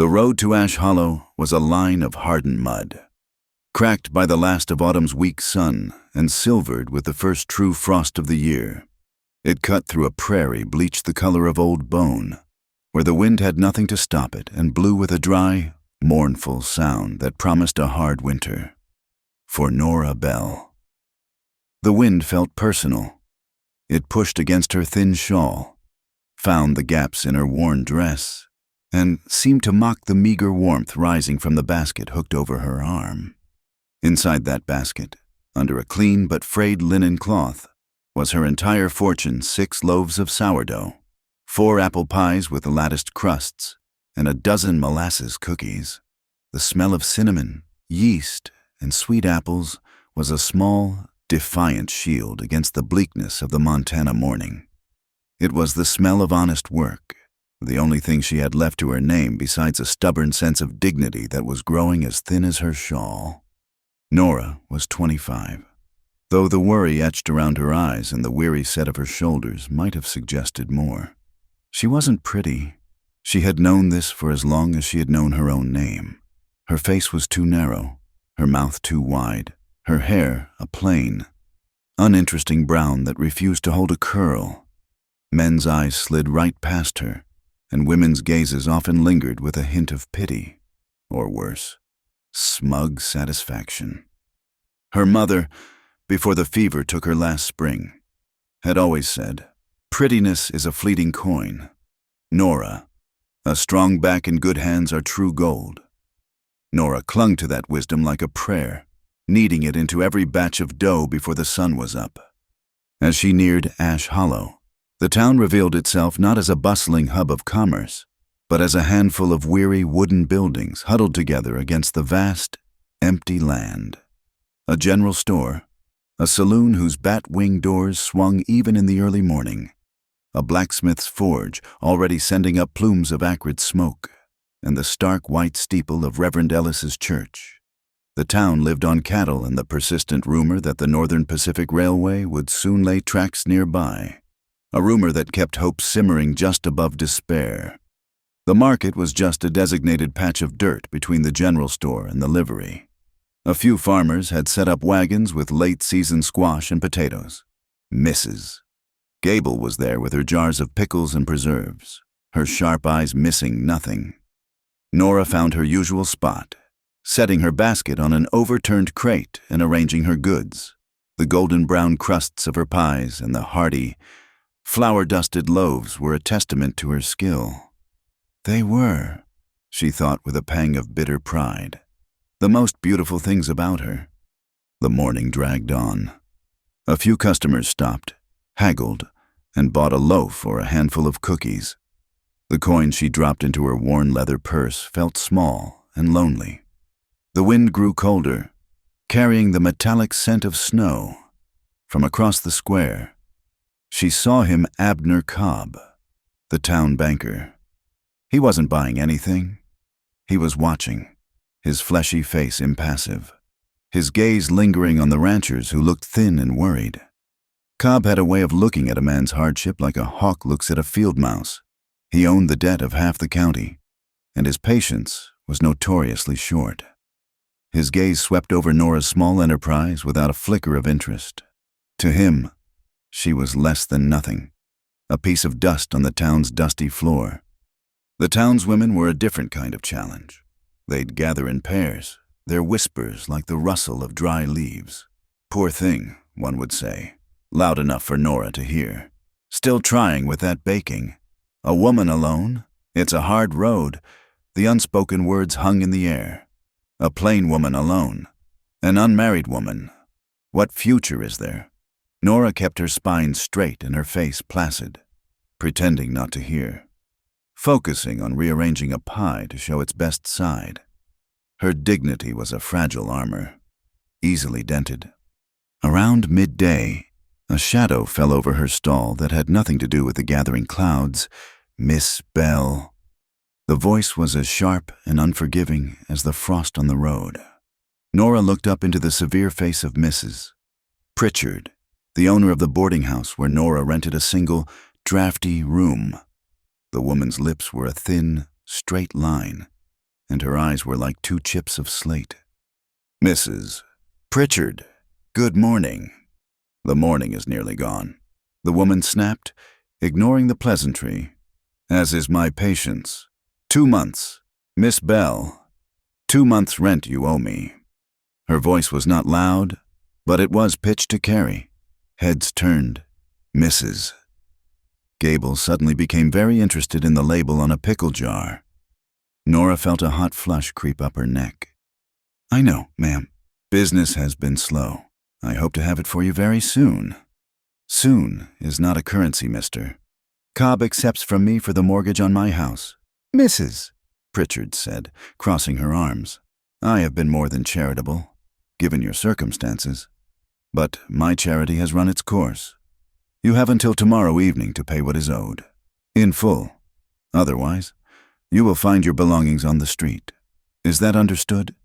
The road to Ash Hollow was a line of hardened mud, cracked by the last of autumn's weak sun and silvered with the first true frost of the year. It cut through a prairie bleached the color of old bone, where the wind had nothing to stop it and blew with a dry, mournful sound that promised a hard winter. For Nora Bell. The wind felt personal. It pushed against her thin shawl, found the gaps in her worn dress, and seemed to mock the meager warmth rising from the basket hooked over her arm. Inside that basket, under a clean but frayed linen cloth, was her entire fortune: 6 loaves of sourdough, 4 apple pies with latticed crusts, and a dozen molasses cookies. The smell of cinnamon, yeast, and sweet apples was a small, defiant shield against the bleakness of the Montana morning. It was the smell of honest work, the only thing she had left to her name besides a stubborn sense of dignity that was growing as thin as her shawl. Nora was 25, though the worry etched around her eyes and the weary set of her shoulders might have suggested more. She wasn't pretty. She had known this for as long as she had known her own name. Her face was too narrow, her mouth too wide, her hair a plain, uninteresting brown that refused to hold a curl. Men's eyes slid right past her, and women's gazes often lingered with a hint of pity, or worse, smug satisfaction. Her mother, before the fever took her last spring, had always said, "Prettiness is a fleeting coin. Nora, a strong back and good hands are true gold." Nora clung to that wisdom like a prayer, kneading it into every batch of dough before the sun was up. As she neared Ash Hollow, the town revealed itself not as a bustling hub of commerce, but as a handful of weary wooden buildings huddled together against the vast, empty land. A general store, a saloon whose bat-wing doors swung even in the early morning, a blacksmith's forge already sending up plumes of acrid smoke, and the stark white steeple of Reverend Ellis's church. The town lived on cattle and the persistent rumor that the Northern Pacific Railway would soon lay tracks nearby, a rumor that kept hope simmering just above despair. The market was just a designated patch of dirt between the general store and the livery. A few farmers had set up wagons with late-season squash and potatoes. Mrs. Gable was there with her jars of pickles and preserves, her sharp eyes missing nothing. Nora found her usual spot, setting her basket on an overturned crate and arranging her goods. The golden brown crusts of her pies and the hearty, flour-dusted loaves were a testament to her skill. They were, she thought with a pang of bitter pride, the most beautiful things about her. The morning dragged on. A few customers stopped, haggled, and bought a loaf or a handful of cookies. The coin she dropped into her worn leather purse felt small and lonely. The wind grew colder, carrying the metallic scent of snow. From across the square, she saw him Abner Cobb, the town banker. He wasn't buying anything. He was watching, his fleshy face impassive, his gaze lingering on the ranchers who looked thin and worried. Cobb had a way of looking at a man's hardship like a hawk looks at a field mouse. He owned the debt of half the county, and his patience was notoriously short. His gaze swept over Nora's small enterprise without a flicker of interest. To him, she was less than nothing, a piece of dust on the town's dusty floor. The townswomen were a different kind of challenge. They'd gather in pairs, their whispers like the rustle of dry leaves. Poor thing, one would say, loud enough for Nora to hear. Still trying with that baking. A woman alone? It's a hard road. The unspoken words hung in the air. A plain woman alone. An unmarried woman. What future is there? Nora kept her spine straight and her face placid, pretending not to hear, focusing on rearranging a pie to show its best side. Her dignity was a fragile armor, easily dented. Around midday, a shadow fell over her stall that had nothing to do with the gathering clouds. "Miss Bell." The voice was as sharp and unforgiving as the frost on the road. Nora looked up into the severe face of Mrs. Pritchard, the owner of the boarding house where Nora rented a single, drafty room. The woman's lips were a thin, straight line, and her eyes were like two chips of slate. "Mrs. Pritchard, good morning." "The morning is nearly gone," the woman snapped, ignoring the pleasantry. "As is my patience. 2 months. Miss Bell, 2 months' rent you owe me." Her voice was not loud, but it was pitched to carry. Heads turned. "Mrs." Gable suddenly became very interested in the label on a pickle jar. Nora felt a hot flush creep up her neck. "I know, ma'am. Business has been slow. I hope to have it for you very soon." "Soon is not a currency, mister. Cobb accepts from me for the mortgage on my house." "Mrs." Pritchard said, crossing her arms. "I have been more than charitable, given your circumstances. But my charity has run its course. You have until tomorrow evening to pay what is owed, in full. Otherwise, you will find your belongings on the street. Is that understood?"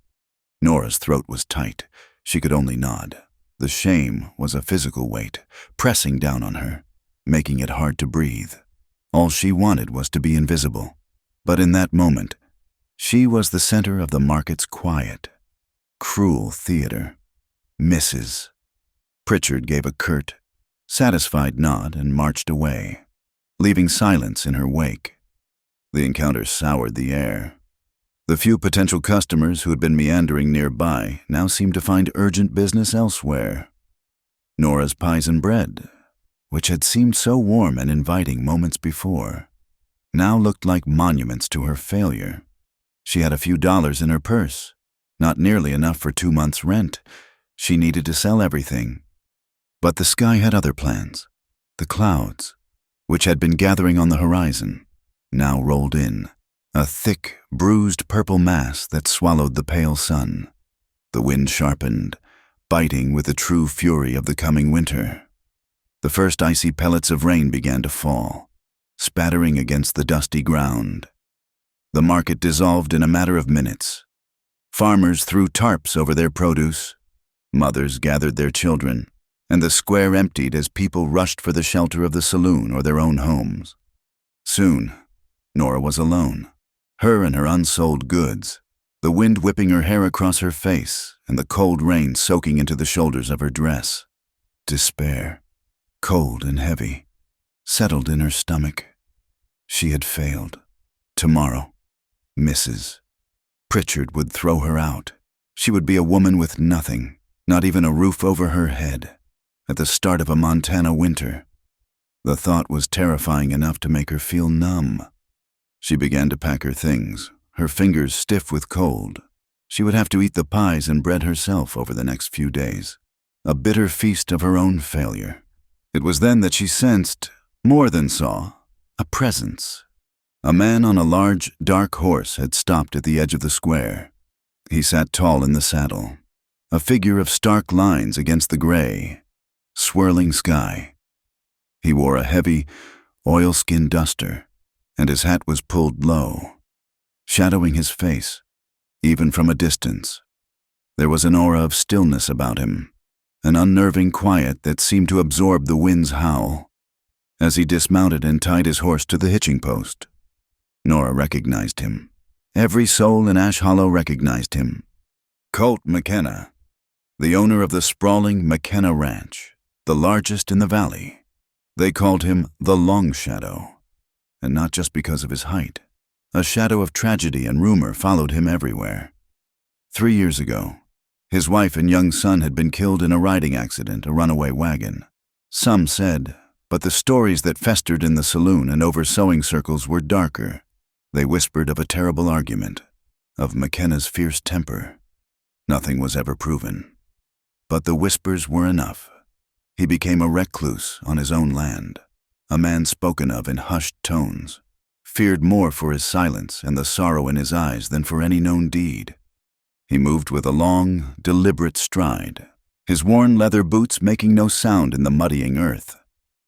Nora's throat was tight. She could only nod. The shame was a physical weight, pressing down on her, making it hard to breathe. All she wanted was to be invisible. But in that moment, she was the center of the market's quiet, cruel theater. "Mrs." Pritchard gave a curt, satisfied nod and marched away, leaving silence in her wake. The encounter soured the air. The few potential customers who had been meandering nearby now seemed to find urgent business elsewhere. Nora's pies and bread, which had seemed so warm and inviting moments before, now looked like monuments to her failure. She had a few dollars in her purse, not nearly enough for 2 months' rent. She needed to sell everything. But the sky had other plans. The clouds, which had been gathering on the horizon, now rolled in, a thick, bruised purple mass that swallowed the pale sun. The wind sharpened, biting with the true fury of the coming winter. The first icy pellets of rain began to fall, spattering against the dusty ground. The market dissolved in a matter of minutes. Farmers threw tarps over their produce. Mothers gathered their children, and the square emptied as people rushed for the shelter of the saloon or their own homes. Soon, Nora was alone, her and her unsold goods, the wind whipping her hair across her face and the cold rain soaking into the shoulders of her dress. Despair, cold and heavy, settled in her stomach. She had failed. Tomorrow, Mrs. Pritchard would throw her out. She would be a woman with nothing, not even a roof over her head. At the start of a Montana winter, the thought was terrifying enough to make her feel numb. She began to pack her things, her fingers stiff with cold. She would have to eat the pies and bread herself over the next few days, a bitter feast of her own failure. It was then that she sensed, more than saw, a presence. A man on a large, dark horse had stopped at the edge of the square. He sat tall in the saddle, a figure of stark lines against the gray, swirling sky. He wore a heavy, oilskin duster, and his hat was pulled low, shadowing his face, even from a distance. There was an aura of stillness about him, an unnerving quiet that seemed to absorb the wind's howl. As he dismounted and tied his horse to the hitching post, Nora recognized him. Every soul in Ash Hollow recognized him. Colt McKenna, the owner of the sprawling McKenna Ranch, the largest in the valley. They called him the Long Shadow, and not just because of his height. A shadow of tragedy and rumor followed him everywhere. 3 years ago, his wife and young son had been killed in a riding accident, a runaway wagon. Some said, but the stories that festered in the saloon and over sewing circles were darker. They whispered of a terrible argument, of McKenna's fierce temper. Nothing was ever proven. But the whispers were enough. He became a recluse on his own land, a man spoken of in hushed tones, feared more for his silence and the sorrow in his eyes than for any known deed. He moved with a long, deliberate stride, his worn leather boots making no sound in the muddying earth.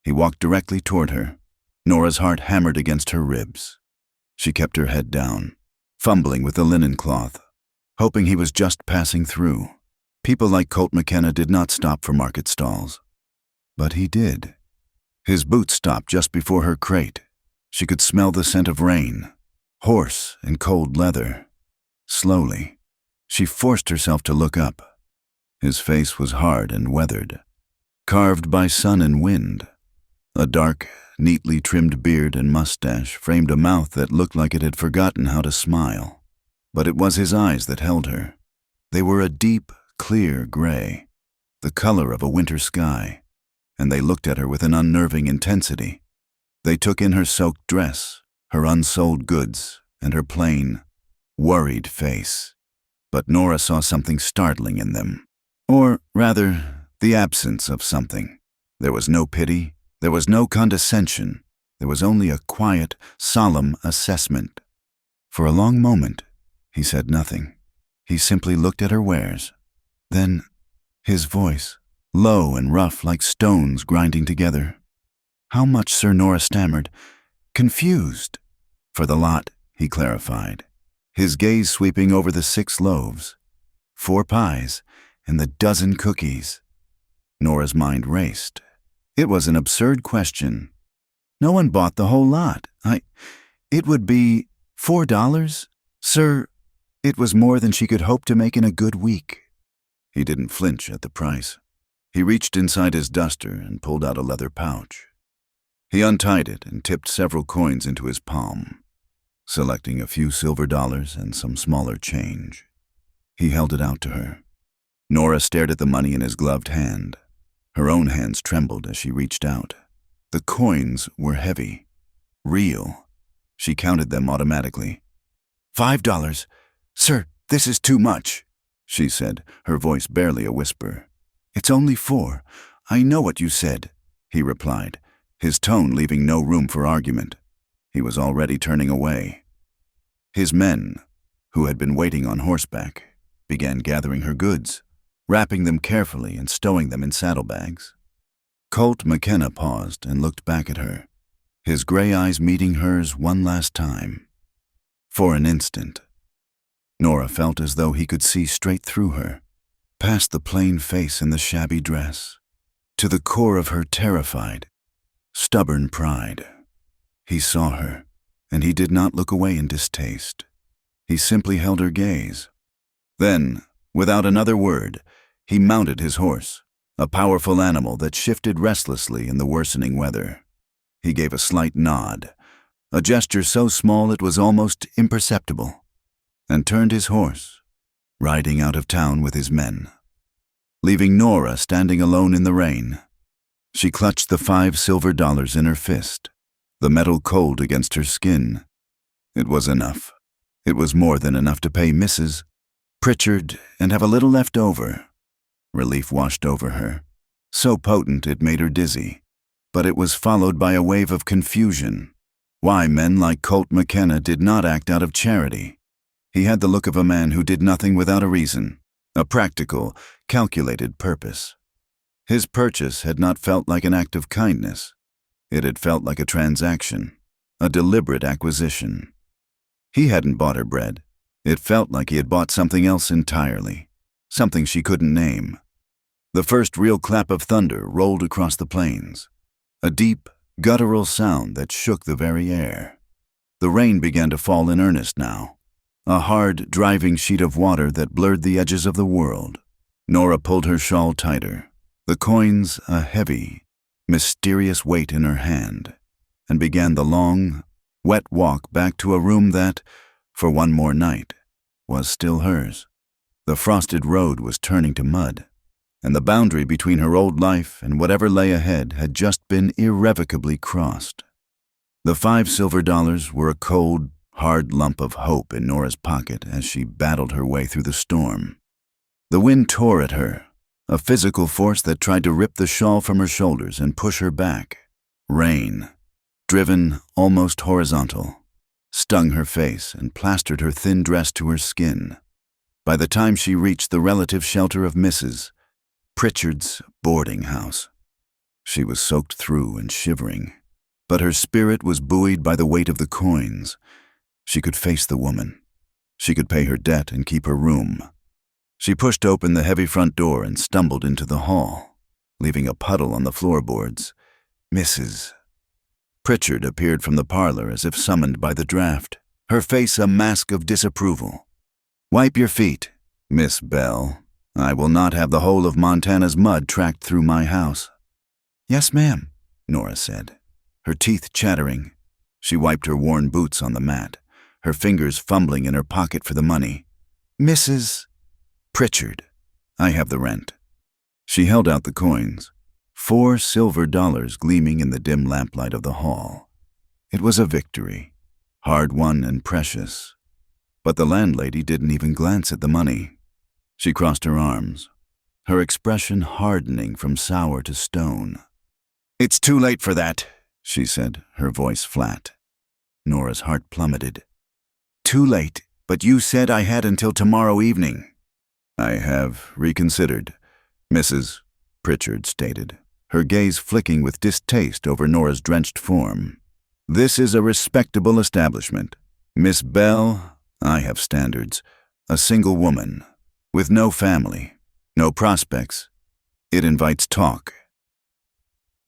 He walked directly toward her. Nora's heart hammered against her ribs. She kept her head down, fumbling with the linen cloth, hoping he was just passing through. People like Colt McKenna did not stop for market stalls. But he did. His boots stopped just before her crate. She could smell the scent of rain, horse and cold leather. Slowly, she forced herself to look up. His face was hard and weathered, carved by sun and wind. A dark, neatly trimmed beard and mustache framed a mouth that looked like it had forgotten how to smile. But it was his eyes that held her. They were a deep, clear gray, the color of a winter sky, and they looked at her with an unnerving intensity. They took in her soaked dress, her unsold goods, and her plain, worried face. But Nora saw something startling in them. Or, rather, the absence of something. There was no pity, there was no condescension, there was only a quiet, solemn assessment. For a long moment, he said nothing. He simply looked at her wares. Then, his voice, low and rough like stones grinding together. "How much, sir?" Nora stammered, confused. "For the lot," he clarified, his gaze sweeping over the 6 loaves, 4 pies, and the dozen cookies. Nora's mind raced. It was an absurd question. "No one bought the whole lot. It would be $4, sir." It was more than she could hope to make in a good week. He didn't flinch at the price. He reached inside his duster and pulled out a leather pouch. He untied it and tipped several coins into his palm, selecting a few silver dollars and some smaller change. He held it out to her. Nora stared at the money in his gloved hand. Her own hands trembled as she reached out. The coins were heavy, real. She counted them automatically. $5. "Sir, this is too much," she said, her voice barely a whisper. "It's only 4. I know what you said," he replied, his tone leaving no room for argument. He was already turning away. His men, who had been waiting on horseback, began gathering her goods, wrapping them carefully and stowing them in saddlebags. Colt McKenna paused and looked back at her, his gray eyes meeting hers one last time. For an instant, Nora felt as though he could see straight through her, past the plain face and the shabby dress, to the core of her terrified, stubborn pride. He saw her, and he did not look away in distaste. He simply held her gaze. Then, without another word, he mounted his horse, a powerful animal that shifted restlessly in the worsening weather. He gave a slight nod, a gesture so small it was almost imperceptible, and turned his horse, riding out of town with his men, leaving Nora standing alone in the rain. She clutched the 5 silver dollars in her fist, the metal cold against her skin. It was enough. It was more than enough to pay Mrs. Pritchard and have a little left over. Relief washed over her, so potent it made her dizzy. But it was followed by a wave of confusion. Why men like Colt McKenna did not act out of charity. He had the look of a man who did nothing without a reason, a practical, calculated purpose. His purchase had not felt like an act of kindness. It had felt like a transaction, a deliberate acquisition. He hadn't bought her bread. It felt like he had bought something else entirely, something she couldn't name. The first real clap of thunder rolled across the plains, a deep, guttural sound that shook the very air. The rain began to fall in earnest now, a hard, driving sheet of water that blurred the edges of the world. Nora pulled her shawl tighter, the coins a heavy, mysterious weight in her hand, and began the long, wet walk back to a room that, for one more night, was still hers. The frosted road was turning to mud, and the boundary between her old life and whatever lay ahead had just been irrevocably crossed. The 5 silver dollars were a cold, hard lump of hope in Nora's pocket as she battled her way through the storm. The wind tore at her, a physical force that tried to rip the shawl from her shoulders and push her back. Rain, driven almost horizontal, stung her face and plastered her thin dress to her skin. By the time she reached the relative shelter of Mrs. Pritchard's boarding house, she was soaked through and shivering, but her spirit was buoyed by the weight of the coins. She could face the woman. She could pay her debt and keep her room. She pushed open the heavy front door and stumbled into the hall, leaving a puddle on the floorboards. Mrs. Pritchard appeared from the parlor as if summoned by the draft, her face a mask of disapproval. Wipe your feet, Miss Bell. I will not have the whole of Montana's mud tracked through my house." "Yes, ma'am," Nora said, her teeth chattering. She wiped her worn boots on the mat, her fingers fumbling in her pocket for the money. "Mrs. Pritchard, I have the rent." She held out the coins, 4 silver dollars gleaming in the dim lamplight of the hall. It was a victory, hard-won and precious. But the landlady didn't even glance at the money. She crossed her arms, her expression hardening from sour to stone. "It's too late for that," she said, her voice flat. Nora's heart plummeted. "Too late, but you said I had until tomorrow evening." "I have reconsidered," Mrs. Pritchard stated, her gaze flicking with distaste over Nora's drenched form. "This is a respectable establishment. Miss Bell, I have standards. A single woman, with no family, no prospects. It invites talk."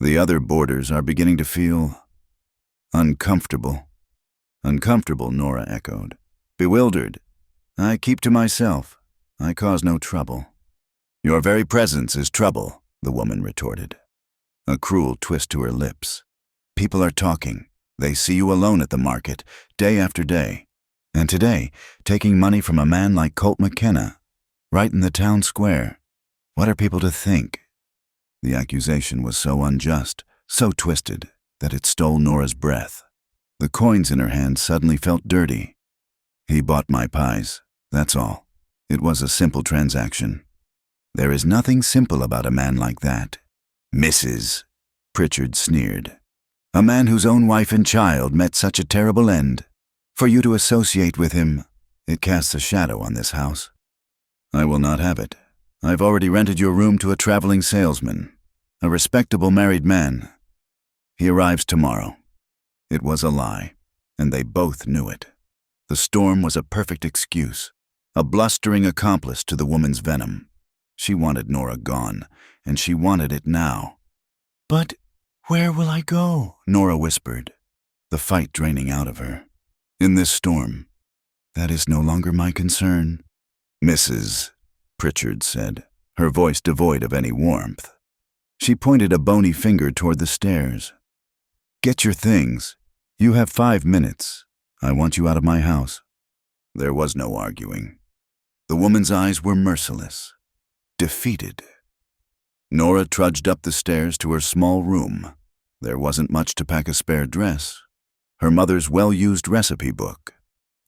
The other boarders are beginning to feel uncomfortable. "Uncomfortable," Nora echoed. "Bewildered. I keep to myself. I cause no trouble." "Your very presence is trouble," the woman retorted, a cruel twist to her lips. "People are talking. They see you alone at the market, day after day. And today, taking money from a man like Colt McKenna, right in the town square. What are people to think?" The accusation was so unjust, so twisted, that it stole Nora's breath. The coins in her hand suddenly felt dirty. "He bought my pies, that's all. It was a simple transaction." "There is nothing simple about a man like that." "Mrs. Pritchard sneered. "A man whose own wife and child met such a terrible end. For you to associate with him, it casts a shadow on this house." "I will not have it. I've already rented your room to a traveling salesman, a respectable married man. He arrives tomorrow." It was a lie, and they both knew it. The storm was a perfect excuse, a blustering accomplice to the woman's venom. She wanted Nora gone, and she wanted it now. "But where will I go?" Nora whispered, the fight draining out of her. "In this storm, that is no longer my concern," Mrs. Pritchard said, her voice devoid of any warmth. She pointed a bony finger toward the stairs. "Get your things. You have 5 minutes. I want you out of my house." There was no arguing. The woman's eyes were merciless, defeated. Nora trudged up the stairs to her small room. There wasn't much to pack a spare dress. Her mother's well-used recipe book,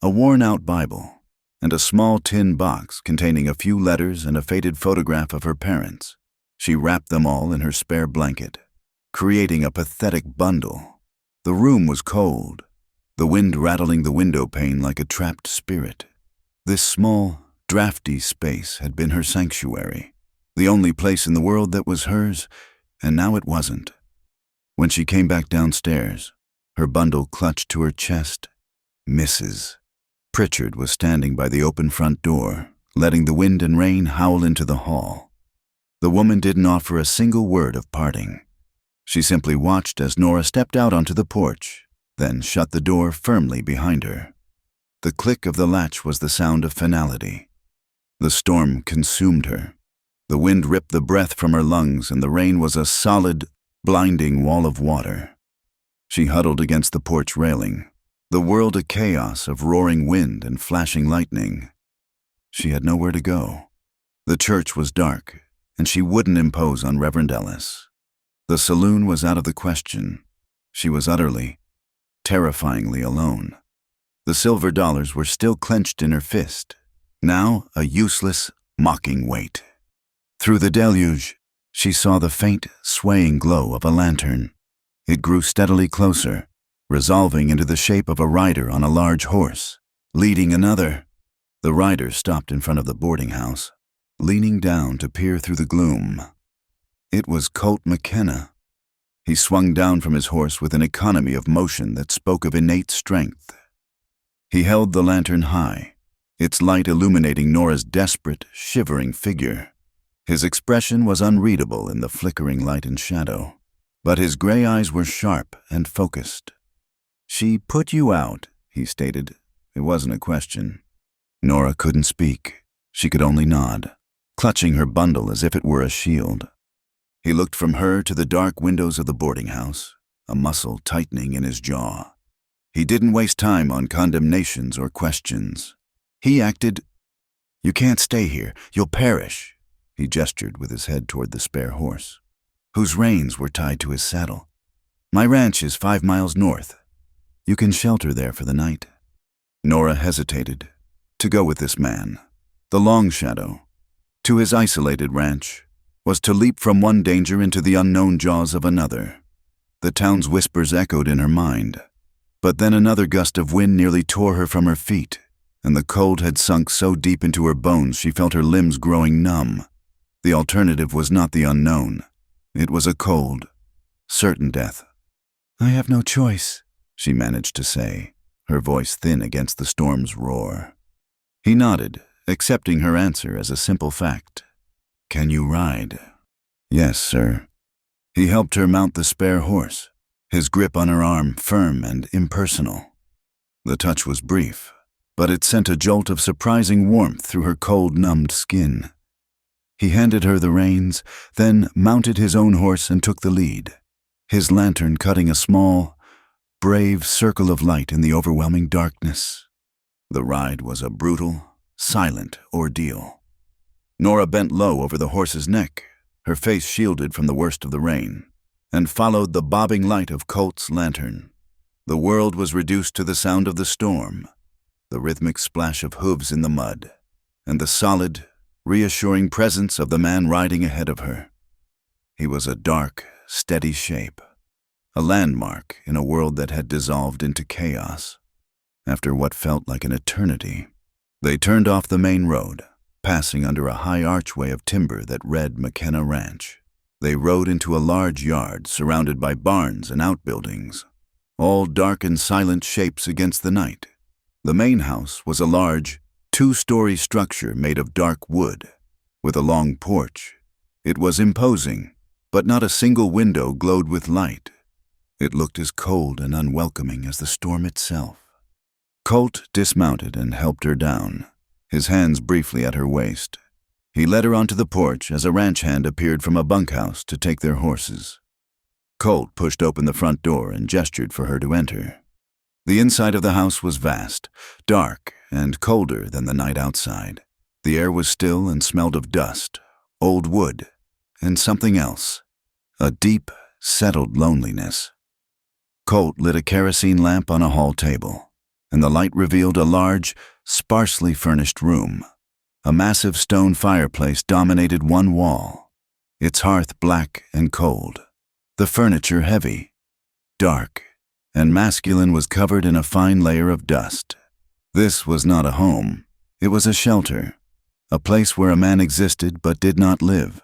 a worn-out Bible, and a small tin box containing a few letters and a faded photograph of her parents. She wrapped them all in her spare blanket, creating a pathetic bundle. The room was cold, the wind rattling the window pane like a trapped spirit. This small, drafty space had been her sanctuary, the only place in the world that was hers, and now it wasn't. When she came back downstairs, her bundle clutched to her chest, Mrs. Pritchard was standing by the open front door, letting the wind and rain howl into the hall. The woman didn't offer a single word of parting. She simply watched as Nora stepped out onto the porch, then shut the door firmly behind her. The click of the latch was the sound of finality. The storm consumed her. The wind ripped the breath from her lungs, and the rain was a solid, blinding wall of water. She huddled against the porch railing, the world a chaos of roaring wind and flashing lightning. She had nowhere to go. The church was dark, and she wouldn't impose on Reverend Ellis. The saloon was out of the question. She was utterly, terrifyingly alone. The silver dollars were still clenched in her fist, now a useless, mocking weight. Through the deluge, she saw the faint, swaying glow of a lantern. It grew steadily closer, resolving into the shape of a rider on a large horse, leading another. The rider stopped in front of the boarding house, leaning down to peer through the gloom. It was Colt McKenna. He swung down from his horse with an economy of motion that spoke of innate strength. He held the lantern high, its light illuminating Nora's desperate, shivering figure. His expression was unreadable in the flickering light and shadow, but his gray eyes were sharp and focused. "She put you out," he stated. It wasn't a question. Nora couldn't speak. She could only nod, clutching her bundle as if it were a shield. He looked from her to the dark windows of the boarding house, a muscle tightening in his jaw. He didn't waste time on condemnations or questions. He acted. "You can't stay here. You'll perish." He gestured with his head toward the spare horse, whose reins were tied to his saddle. "My ranch is 5 miles north. You can shelter there for the night." Nora hesitated. To go with this man, the Long Shadow, to his isolated ranch, was to leap from one danger into the unknown jaws of another. The town's whispers echoed in her mind, but then another gust of wind nearly tore her from her feet, and the cold had sunk so deep into her bones she felt her limbs growing numb. The alternative was not the unknown. It was a cold, certain death. "I have no choice," she managed to say, her voice thin against the storm's roar. He nodded, accepting her answer as a simple fact. "Can you ride?" "Yes, sir." He helped her mount the spare horse, his grip on her arm firm and impersonal. The touch was brief, but it sent a jolt of surprising warmth through her cold, numbed skin. He handed her the reins, then mounted his own horse and took the lead, his lantern cutting a small, brave circle of light in the overwhelming darkness. The ride was a brutal, silent ordeal. Nora bent low over the horse's neck, her face shielded from the worst of the rain, and followed the bobbing light of Colt's lantern. The world was reduced to the sound of the storm, the rhythmic splash of hooves in the mud, and the solid, reassuring presence of the man riding ahead of her. He was a dark, steady shape, a landmark in a world that had dissolved into chaos. After what felt like an eternity, they turned off the main road, passing under a high archway of timber that read McKenna Ranch. They rode into a large yard surrounded by barns and outbuildings, all dark and silent shapes against the night. The main house was a large, 2-story structure made of dark wood, with a long porch. It was imposing, but not a single window glowed with light. It looked as cold and unwelcoming as the storm itself. Colt dismounted and helped her down, his hands briefly at her waist. He led her onto the porch as a ranch hand appeared from a bunkhouse to take their horses. Colt pushed open the front door and gestured for her to enter. The inside of the house was vast, dark, and colder than the night outside. The air was still and smelled of dust, old wood, and something else, a deep, settled loneliness. Colt lit a kerosene lamp on a hall table, and the light revealed a large, sparsely furnished room. A massive stone fireplace dominated one wall, its hearth black and cold. The furniture heavy, dark, and masculine was covered in a fine layer of dust. This was not a home. It was a shelter, a place where a man existed but did not live.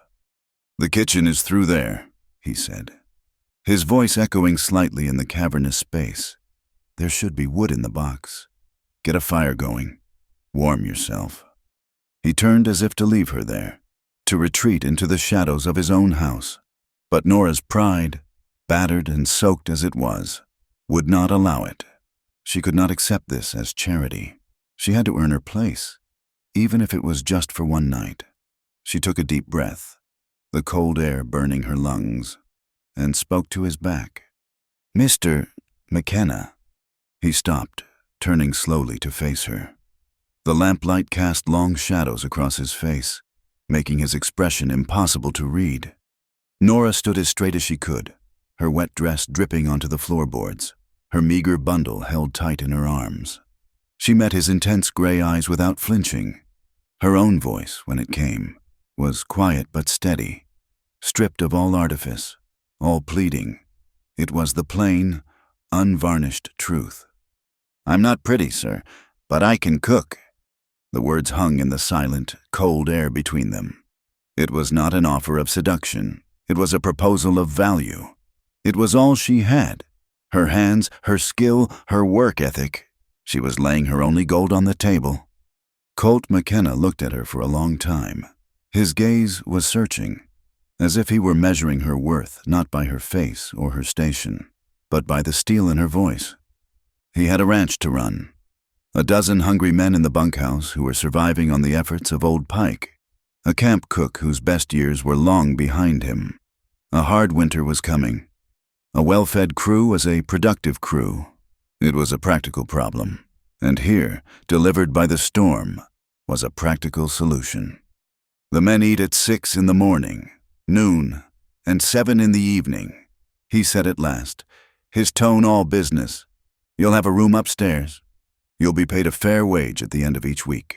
"The kitchen is through there," he said, his voice echoing slightly in the cavernous space. "There should be wood in the box. Get a fire going. Warm yourself." He turned as if to leave her there, to retreat into the shadows of his own house. But Nora's pride, battered and soaked as it was, would not allow it. She could not accept this as charity. She had to earn her place, even if it was just for one night. She took a deep breath, the cold air burning her lungs, and spoke to his back. "Mr. McKenna." He stopped, turning slowly to face her. The lamplight cast long shadows across his face, making his expression impossible to read. Nora stood as straight as she could, her wet dress dripping onto the floorboards, her meager bundle held tight in her arms. She met his intense gray eyes without flinching. Her own voice, when it came, was quiet but steady, stripped of all artifice, all pleading. It was the plain, unvarnished truth. "I'm not pretty, sir, but I can cook." The words hung in the silent, cold air between them. It was not an offer of seduction. It was a proposal of value. It was all she had. Her hands, her skill, her work ethic. She was laying her only gold on the table. Colt McKenna looked at her for a long time. His gaze was searching, as if he were measuring her worth not by her face or her station, but by the steel in her voice. He had a ranch to run, A dozen hungry men in the bunkhouse who were surviving on the efforts of old Pike, a camp cook whose best years were long behind him. A hard winter was coming. A well-fed crew was a productive crew. It was a practical problem, and here, delivered by the storm, was a practical solution. The men eat at 6 in the morning, noon, and 7 in the evening. He said at last, his tone all business. You'll have a room upstairs. You'll be paid a fair wage at the end of each week.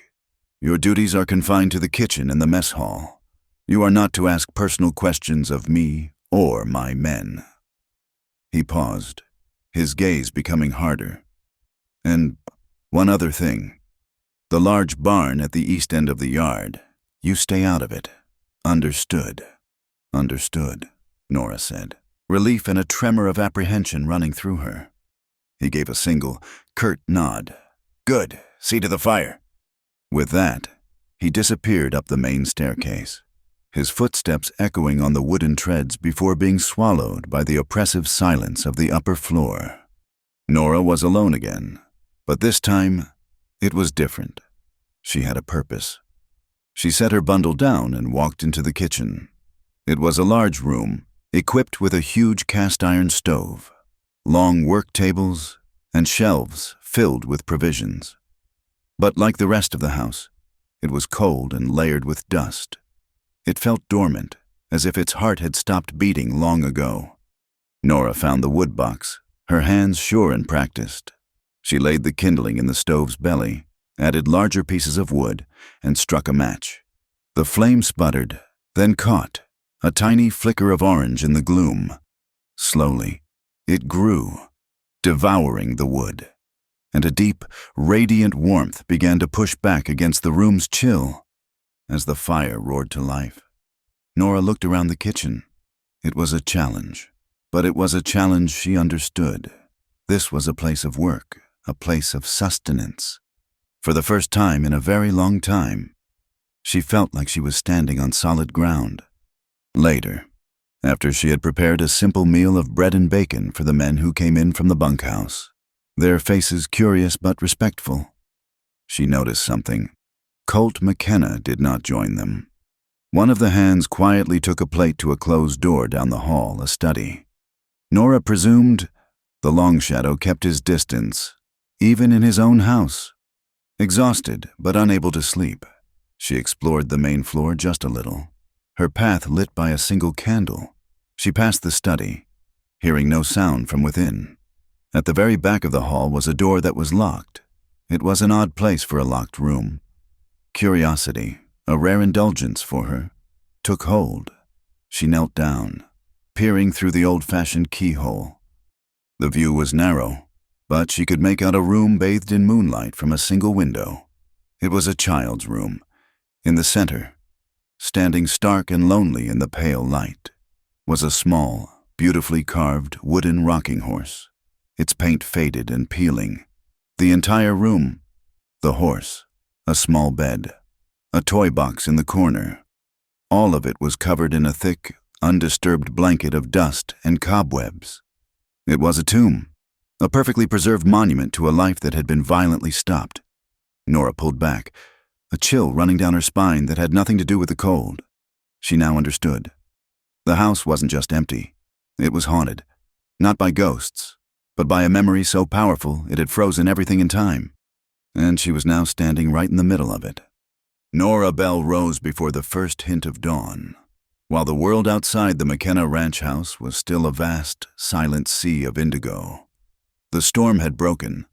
Your duties are confined to the kitchen and the mess hall. You are not to ask personal questions of me or my men. He paused, his gaze becoming harder. And one other thing. The large barn at the east end of the yard. You stay out of it. Understood. Understood, Nora said, relief and a tremor of apprehension running through her. He gave a single, curt nod. Good, see to the fire. With that, he disappeared up the main staircase, his footsteps echoing on the wooden treads before being swallowed by the oppressive silence of the upper floor. Nora was alone again, but this time it was different. She had a purpose. She set her bundle down and walked into the kitchen. It was a large room, equipped with a huge cast-iron stove, long work tables, and shelves filled with provisions. But like the rest of the house, it was cold and layered with dust. It felt dormant, as if its heart had stopped beating long ago. Nora found the wood box, her hands sure and practiced. She laid the kindling in the stove's belly, added larger pieces of wood, and struck a match. The flame sputtered, then caught, a tiny flicker of orange in the gloom. Slowly, it grew, devouring the wood, and a deep, radiant warmth began to push back against the room's chill as the fire roared to life. Nora looked around the kitchen. It was a challenge, but it was a challenge she understood. This was a place of work, a place of sustenance. For the first time in a very long time, she felt like she was standing on solid ground. Later, after she had prepared a simple meal of bread and bacon for the men who came in from the bunkhouse, their faces curious but respectful, she noticed something. Colt McKenna did not join them. One of the hands quietly took a plate to a closed door down the hall, a study. Nora presumed the long shadow kept his distance, even in his own house. Exhausted but unable to sleep, she explored the main floor just a little, her path lit by a single candle. She passed the study, hearing no sound from within. At the very back of the hall was a door that was locked. It was an odd place for a locked room. Curiosity, a rare indulgence for her, took hold. She knelt down, peering through the old-fashioned keyhole. The view was narrow, but she could make out a room bathed in moonlight from a single window. It was a child's room. In the center, standing stark and lonely in the pale light, was a small, beautifully carved wooden rocking horse, its paint faded and peeling. The entire room, the horse, a small bed, a toy box in the corner. All of it was covered in a thick, undisturbed blanket of dust and cobwebs. It was a tomb, a perfectly preserved monument to a life that had been violently stopped. Nora pulled back, a chill running down her spine that had nothing to do with the cold. She now understood. The house wasn't just empty. It was haunted, not by ghosts, but by a memory so powerful it had frozen everything in time. And she was now standing right in the middle of it. Nora Bell rose before the first hint of dawn, while the world outside the McKenna ranch house was still a vast, silent sea of indigo. The storm had broken,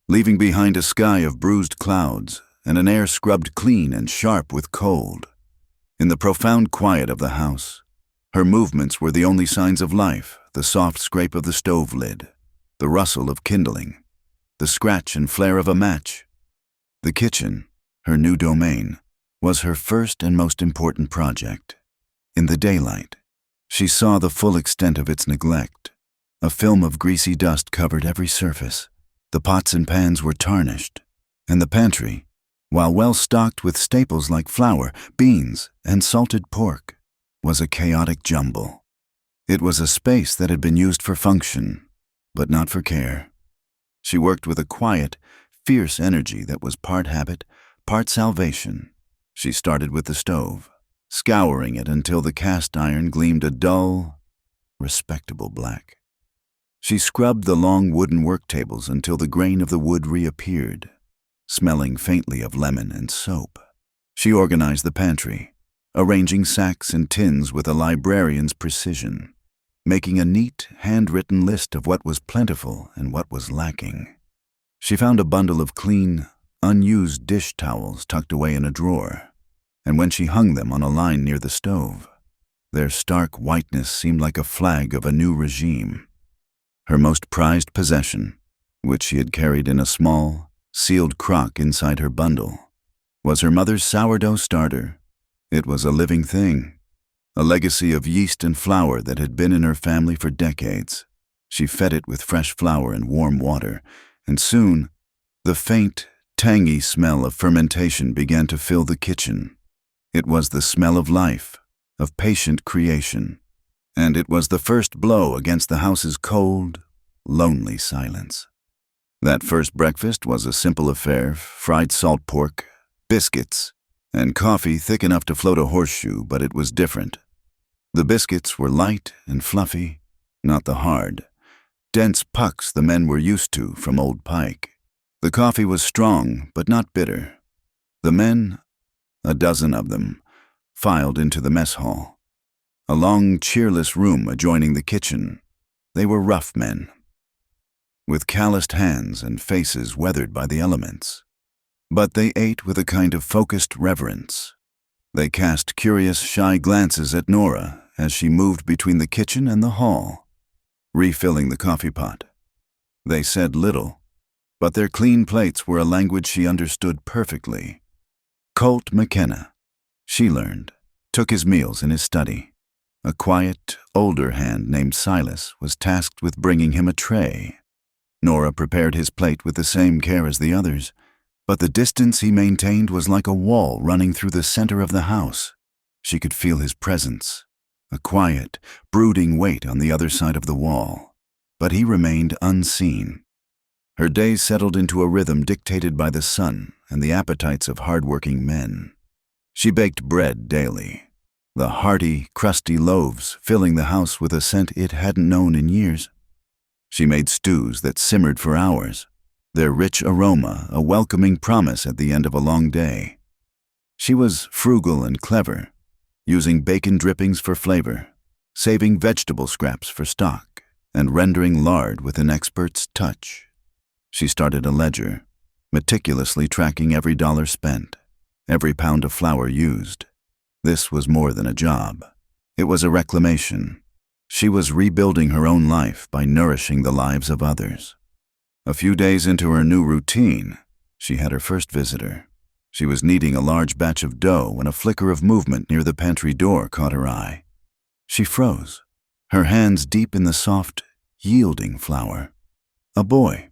leaving behind a sky of bruised clouds and an air scrubbed clean and sharp with cold. In the profound quiet of the house, her movements were the only signs of life, the soft scrape of the stove lid, the rustle of kindling, the scratch and flare of a match. The kitchen, her new domain, was her first and most important project. In the daylight, she saw the full extent of its neglect. A film of greasy dust covered every surface. The pots and pans were tarnished, and the pantry, while well stocked with staples like flour, beans, and salted pork, was a chaotic jumble. It was a space that had been used for function, but not for care. She worked with a quiet, fierce energy that was part habit, part salvation. She started with the stove, scouring it until the cast iron gleamed a dull, respectable black. She scrubbed the long wooden work tables until the grain of the wood reappeared, smelling faintly of lemon and soap. She organized the pantry, arranging sacks and tins with a librarian's precision, making a neat, handwritten list of what was plentiful and what was lacking. She found a bundle of clean, unused dish towels tucked away in a drawer, and when she hung them on a line near the stove, their stark whiteness seemed like a flag of a new regime. Her most prized possession, which she had carried in a small, sealed crock inside her bundle, was her mother's sourdough starter. It was a living thing, a legacy of yeast and flour that had been in her family for decades. She fed it with fresh flour and warm water, and soon, the faint, tangy smell of fermentation began to fill the kitchen. It was the smell of life, of patient creation, and it was the first blow against the house's cold, lonely silence. That first breakfast was a simple affair: fried salt pork, biscuits, and coffee thick enough to float a horseshoe, but it was different. The biscuits were light and fluffy, not the hard, dense pucks the men were used to from Old Pike. The coffee was strong, but not bitter. The men, a dozen of them, filed into the mess hall, a long, cheerless room adjoining the kitchen. They were rough men, with calloused hands and faces weathered by the elements. But they ate with a kind of focused reverence. They cast curious, shy glances at Nora as she moved between the kitchen and the hall, refilling the coffee pot. They said little, but their clean plates were a language she understood perfectly. Colt McKenna, she learned, took his meals in his study. A quiet, older hand named Silas was tasked with bringing him a tray. Nora prepared his plate with the same care as the others, but the distance he maintained was like a wall running through the center of the house. She could feel his presence, a quiet, brooding weight on the other side of the wall, but he remained unseen. Her days settled into a rhythm dictated by the sun and the appetites of hard-working men. She baked bread daily, the hearty, crusty loaves filling the house with a scent it hadn't known in years. She made stews that simmered for hours, their rich aroma a welcoming promise at the end of a long day. She was frugal and clever, using bacon drippings for flavor, saving vegetable scraps for stock, and rendering lard with an expert's touch. She started a ledger, meticulously tracking every dollar spent, every pound of flour used. This was more than a job. It was a reclamation. She was rebuilding her own life by nourishing the lives of others. A few days into her new routine, she had her first visitor. She was kneading a large batch of dough when a flicker of movement near the pantry door caught her eye. She froze, her hands deep in the soft, yielding flour. A boy,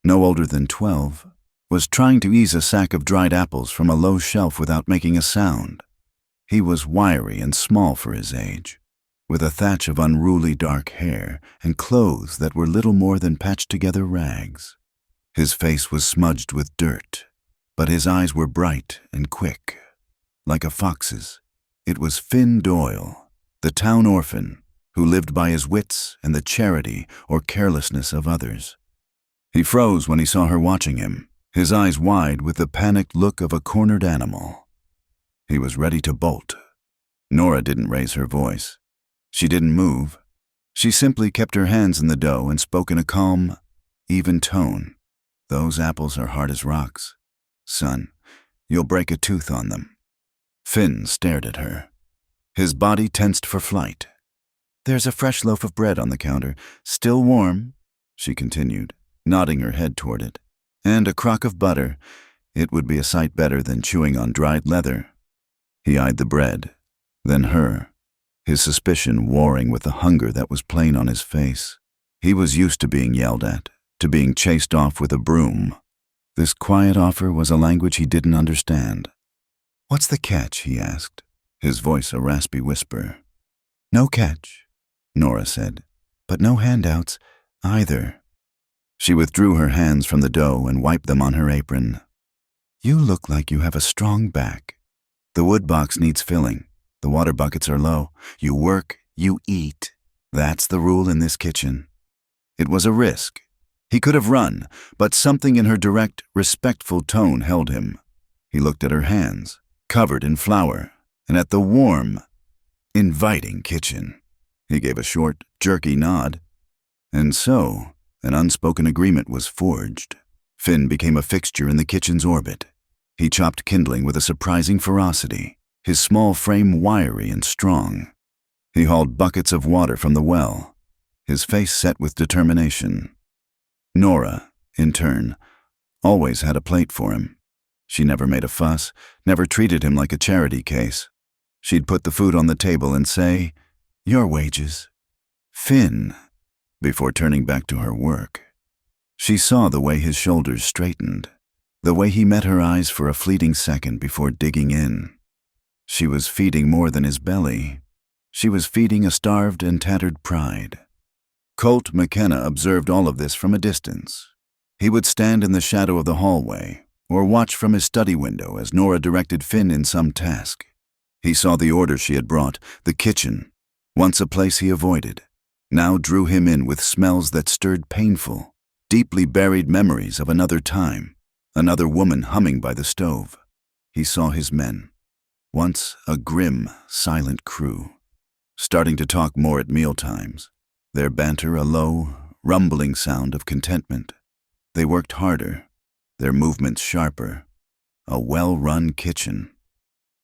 no older than 12, was trying to ease a sack of dried apples from a low shelf without making a sound. He was wiry and small for his age, with a thatch of unruly dark hair and clothes that were little more than patched-together rags. His face was smudged with dirt, but his eyes were bright and quick, like a fox's. It was Finn Doyle, the town orphan, who lived by his wits and the charity or carelessness of others. He froze when he saw her watching him, his eyes wide with the panicked look of a cornered animal. He was ready to bolt. Nora didn't raise her voice. She didn't move. She simply kept her hands in the dough and spoke in a calm, even tone. "Those apples are hard as rocks. Son, you'll break a tooth on them." Finn stared at her. His body tensed for flight. "There's a fresh loaf of bread on the counter, still warm," she continued, nodding her head toward it. "And a crock of butter. It would be a sight better than chewing on dried leather." He eyed the bread, then her, his suspicion warring with the hunger that was plain on his face. He was used to being yelled at, to being chased off with a broom. This quiet offer was a language he didn't understand. "What's the catch?" he asked, his voice a raspy whisper. "No catch," Nora said, "but no handouts either." She withdrew her hands from the dough and wiped them on her apron. "You look like you have a strong back. The wood box needs filling. The water buckets are low. You work, you eat. That's the rule in this kitchen." It was a risk. He could have run, but something in her direct, respectful tone held him. He looked at her hands, covered in flour, and at the warm, inviting kitchen. He gave a short, jerky nod. And so, an unspoken agreement was forged. Finn became a fixture in the kitchen's orbit. He chopped kindling with a surprising ferocity, his small frame wiry and strong. He hauled buckets of water from the well, his face set with determination. Nora, in turn, always had a plate for him. She never made a fuss, never treated him like a charity case. She'd put the food on the table and say, "Your wages, Finn," before turning back to her work. She saw the way his shoulders straightened, the way he met her eyes for a fleeting second before digging in. She was feeding more than his belly. She was feeding a starved and tattered pride. Colt McKenna observed all of this from a distance. He would stand in the shadow of the hallway or watch from his study window as Nora directed Finn in some task. He saw the order she had brought, the kitchen, once a place he avoided, now drew him in with smells that stirred painful, deeply buried memories of another time, another woman humming by the stove. He saw his men, once a grim, silent crew, starting to talk more at mealtimes, their banter a low, rumbling sound of contentment. They worked harder, their movements sharper. A well-run kitchen,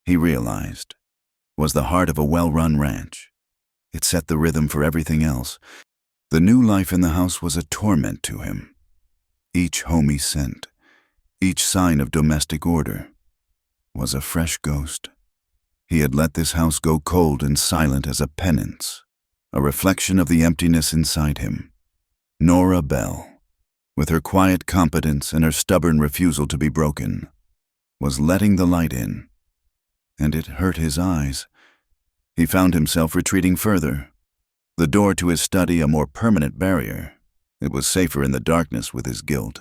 he realized, was the heart of a well-run ranch. It set the rhythm for everything else. The new life in the house was a torment to him. Each homey scent, each sign of domestic order, was a fresh ghost. He had let this house go cold and silent as a penance, a reflection of the emptiness inside him. Nora Bell, with her quiet competence and her stubborn refusal to be broken, was letting the light in, and it hurt his eyes. He found himself retreating further, the door to his study a more permanent barrier. It was safer in the darkness with his guilt.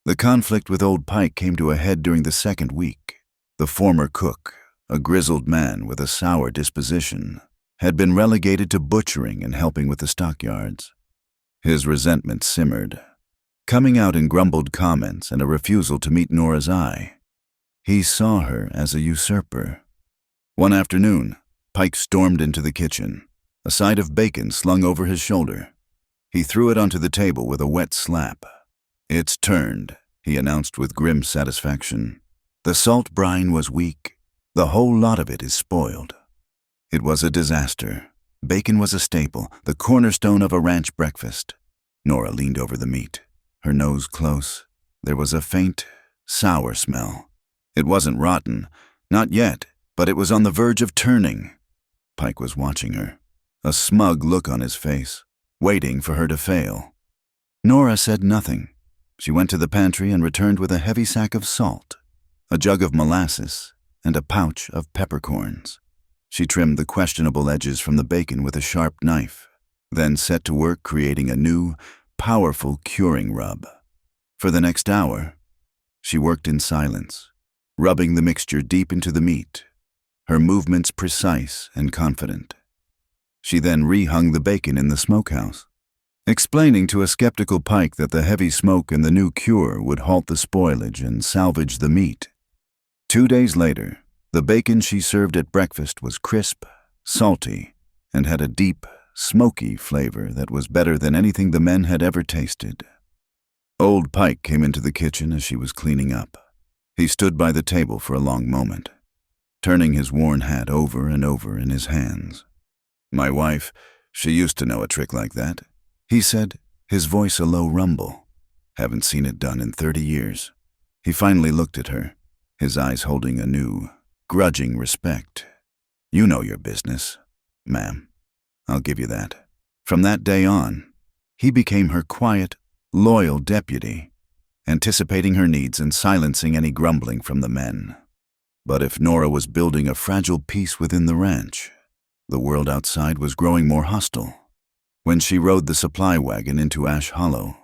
The conflict with old Pike came to a head during the second week. The former cook, a grizzled man with a sour disposition, had been relegated to butchering and helping with the stockyards. His resentment simmered, coming out in grumbled comments and a refusal to meet Nora's eye. He saw her as a usurper. One afternoon, Pike stormed into the kitchen, a side of bacon slung over his shoulder. He threw it onto the table with a wet slap. "It's turned," he announced with grim satisfaction. "The salt brine was weak. The whole lot of it is spoiled." It was a disaster. Bacon was a staple, the cornerstone of a ranch breakfast. Nora leaned over the meat, her nose close. There was a faint, sour smell. It wasn't rotten, not yet, but it was on the verge of turning. Pike was watching her, a smug look on his face, waiting for her to fail. Nora said nothing. She went to the pantry and returned with a heavy sack of salt, a jug of molasses, and a pouch of peppercorns. She trimmed the questionable edges from the bacon with a sharp knife, then set to work creating a new, powerful curing rub. For the next hour, she worked in silence, rubbing the mixture deep into the meat, her movements precise and confident. She then rehung the bacon in the smokehouse, explaining to a skeptical Pike that the heavy smoke and the new cure would halt the spoilage and salvage the meat. 2 days later, the bacon she served at breakfast was crisp, salty, and had a deep, smoky flavor that was better than anything the men had ever tasted. Old Pike came into the kitchen as she was cleaning up. He stood by the table for a long moment, turning his worn hat over and over in his hands. "My wife, she used to know a trick like that," he said, his voice a low rumble. "Haven't seen it done in 30 years. He finally looked at her, his eyes holding a new, grudging respect. "You know your business, ma'am. I'll give you that." From that day on, he became her quiet, loyal deputy, anticipating her needs and silencing any grumbling from the men. But if Nora was building a fragile peace within the ranch, the world outside was growing more hostile. When she rode the supply wagon into Ash Hollow,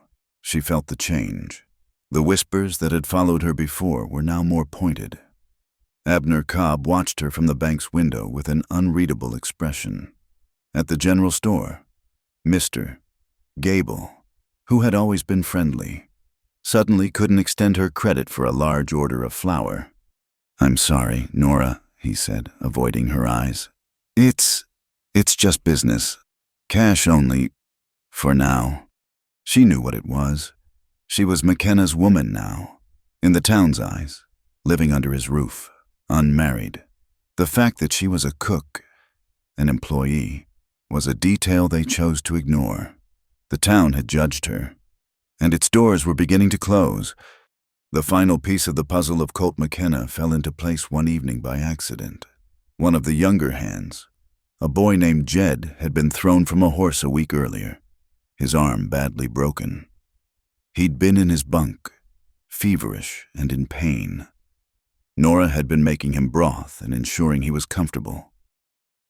She felt the change. The whispers that had followed her before were now more pointed. Abner Cobb watched her from the bank's window with an unreadable expression. At the general store, Mr. Gable, who had always been friendly, suddenly couldn't extend her credit for a large order of flour. "I'm sorry, Nora," he said, avoiding her eyes. It's just business. Cash only, for now." She knew what it was. She was McKenna's woman now, in the town's eyes, living under his roof, unmarried. The fact that she was a cook, an employee, was a detail they chose to ignore. The town had judged her, and its doors were beginning to close. The final piece of the puzzle of Colt McKenna fell into place one evening by accident. One of the younger hands, a boy named Jed, had been thrown from a horse a week earlier, his arm badly broken. He'd been in his bunk, feverish and in pain. Nora had been making him broth and ensuring he was comfortable.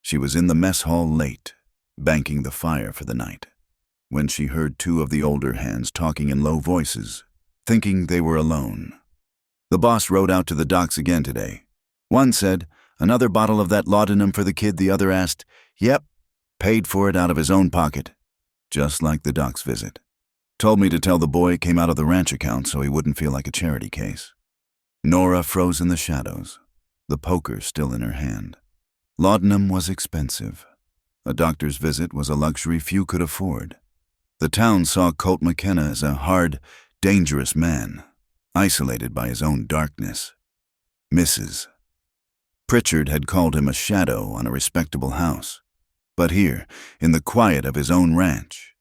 She was in the mess hall late, banking the fire for the night, when she heard two of the older hands talking in low voices, thinking they were alone. "The boss rode out to the docks again today." One said, "Another bottle of that laudanum for the kid." The other asked, "Yep, paid for it out of his own pocket." Just like the docks visit. Told me to tell the boy it came out of the ranch account so he wouldn't feel like a charity case. Nora froze in the shadows, the poker still in her hand. Laudanum was expensive. A doctor's visit was a luxury few could afford. The town saw Colt McKenna as a hard, dangerous man, isolated by his own darkness. Mrs. Pritchard had called him a shadow on a respectable house. But here, in the quiet of his own ranch,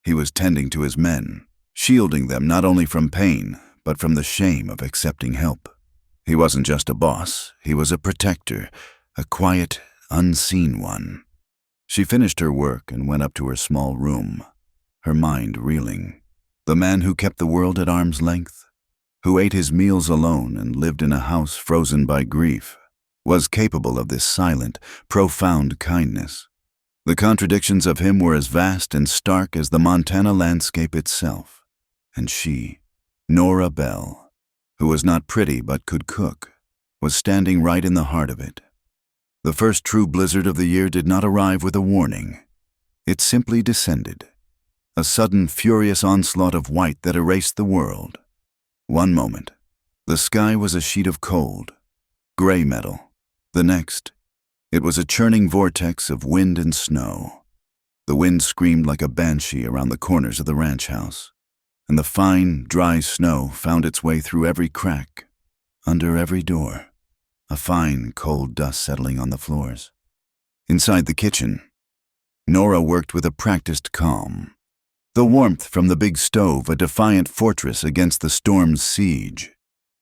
he was tending to his men, shielding them not only from pain, but from the shame of accepting help. He wasn't just a boss, he was a protector, a quiet, unseen one. She finished her work and went up to her small room, her mind reeling. The man who kept the world at arm's length, who ate his meals alone and lived in a house frozen by grief, was capable of this silent, profound kindness. The contradictions of him were as vast and stark as the Montana landscape itself. And she, Nora Bell, who was not pretty but could cook, was standing right in the heart of it. The first true blizzard of the year did not arrive with a warning. It simply descended, a sudden furious onslaught of white that erased the world. One moment, the sky was a sheet of cold, gray metal. The next, it was a churning vortex of wind and snow. The wind screamed like a banshee around the corners of the ranch house, and the fine, dry snow found its way through every crack, under every door, a fine, cold dust settling on the floors. Inside the kitchen, Nora worked with a practiced calm, the warmth from the big stove a defiant fortress against the storm's siege.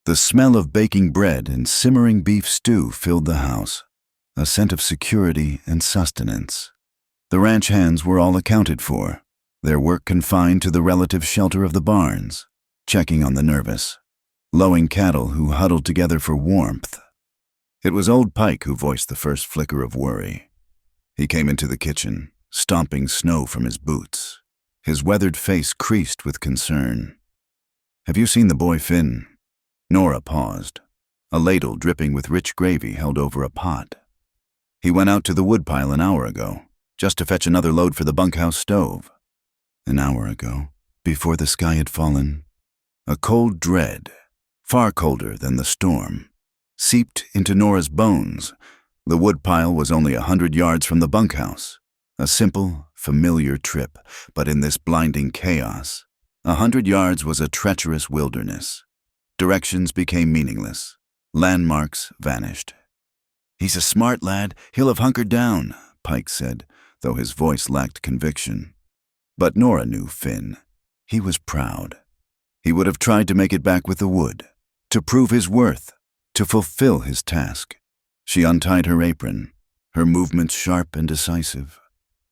The smell of baking bread and simmering beef stew filled the house, a scent of security and sustenance. The ranch hands were all accounted for, their work confined to the relative shelter of the barns, checking on the nervous, lowing cattle who huddled together for warmth. It was old Pike who voiced the first flicker of worry. He came into the kitchen, stomping snow from his boots, his weathered face creased with concern. "Have you seen the boy Finn?" Nora paused, a ladle dripping with rich gravy held over a pot. "He went out to the woodpile an hour ago, just to fetch another load for the bunkhouse stove." An hour ago, before the sky had fallen, a cold dread, far colder than the storm, seeped into Nora's bones. The woodpile was only 100 yards from the bunkhouse, a simple, familiar trip, but in this blinding chaos, 100 yards was a treacherous wilderness. Directions became meaningless. Landmarks vanished. "He's a smart lad. He'll have hunkered down," Pike said, though his voice lacked conviction. But Nora knew Finn. He was proud. He would have tried to make it back with the wood, to prove his worth, to fulfill his task. She untied her apron, her movements sharp and decisive.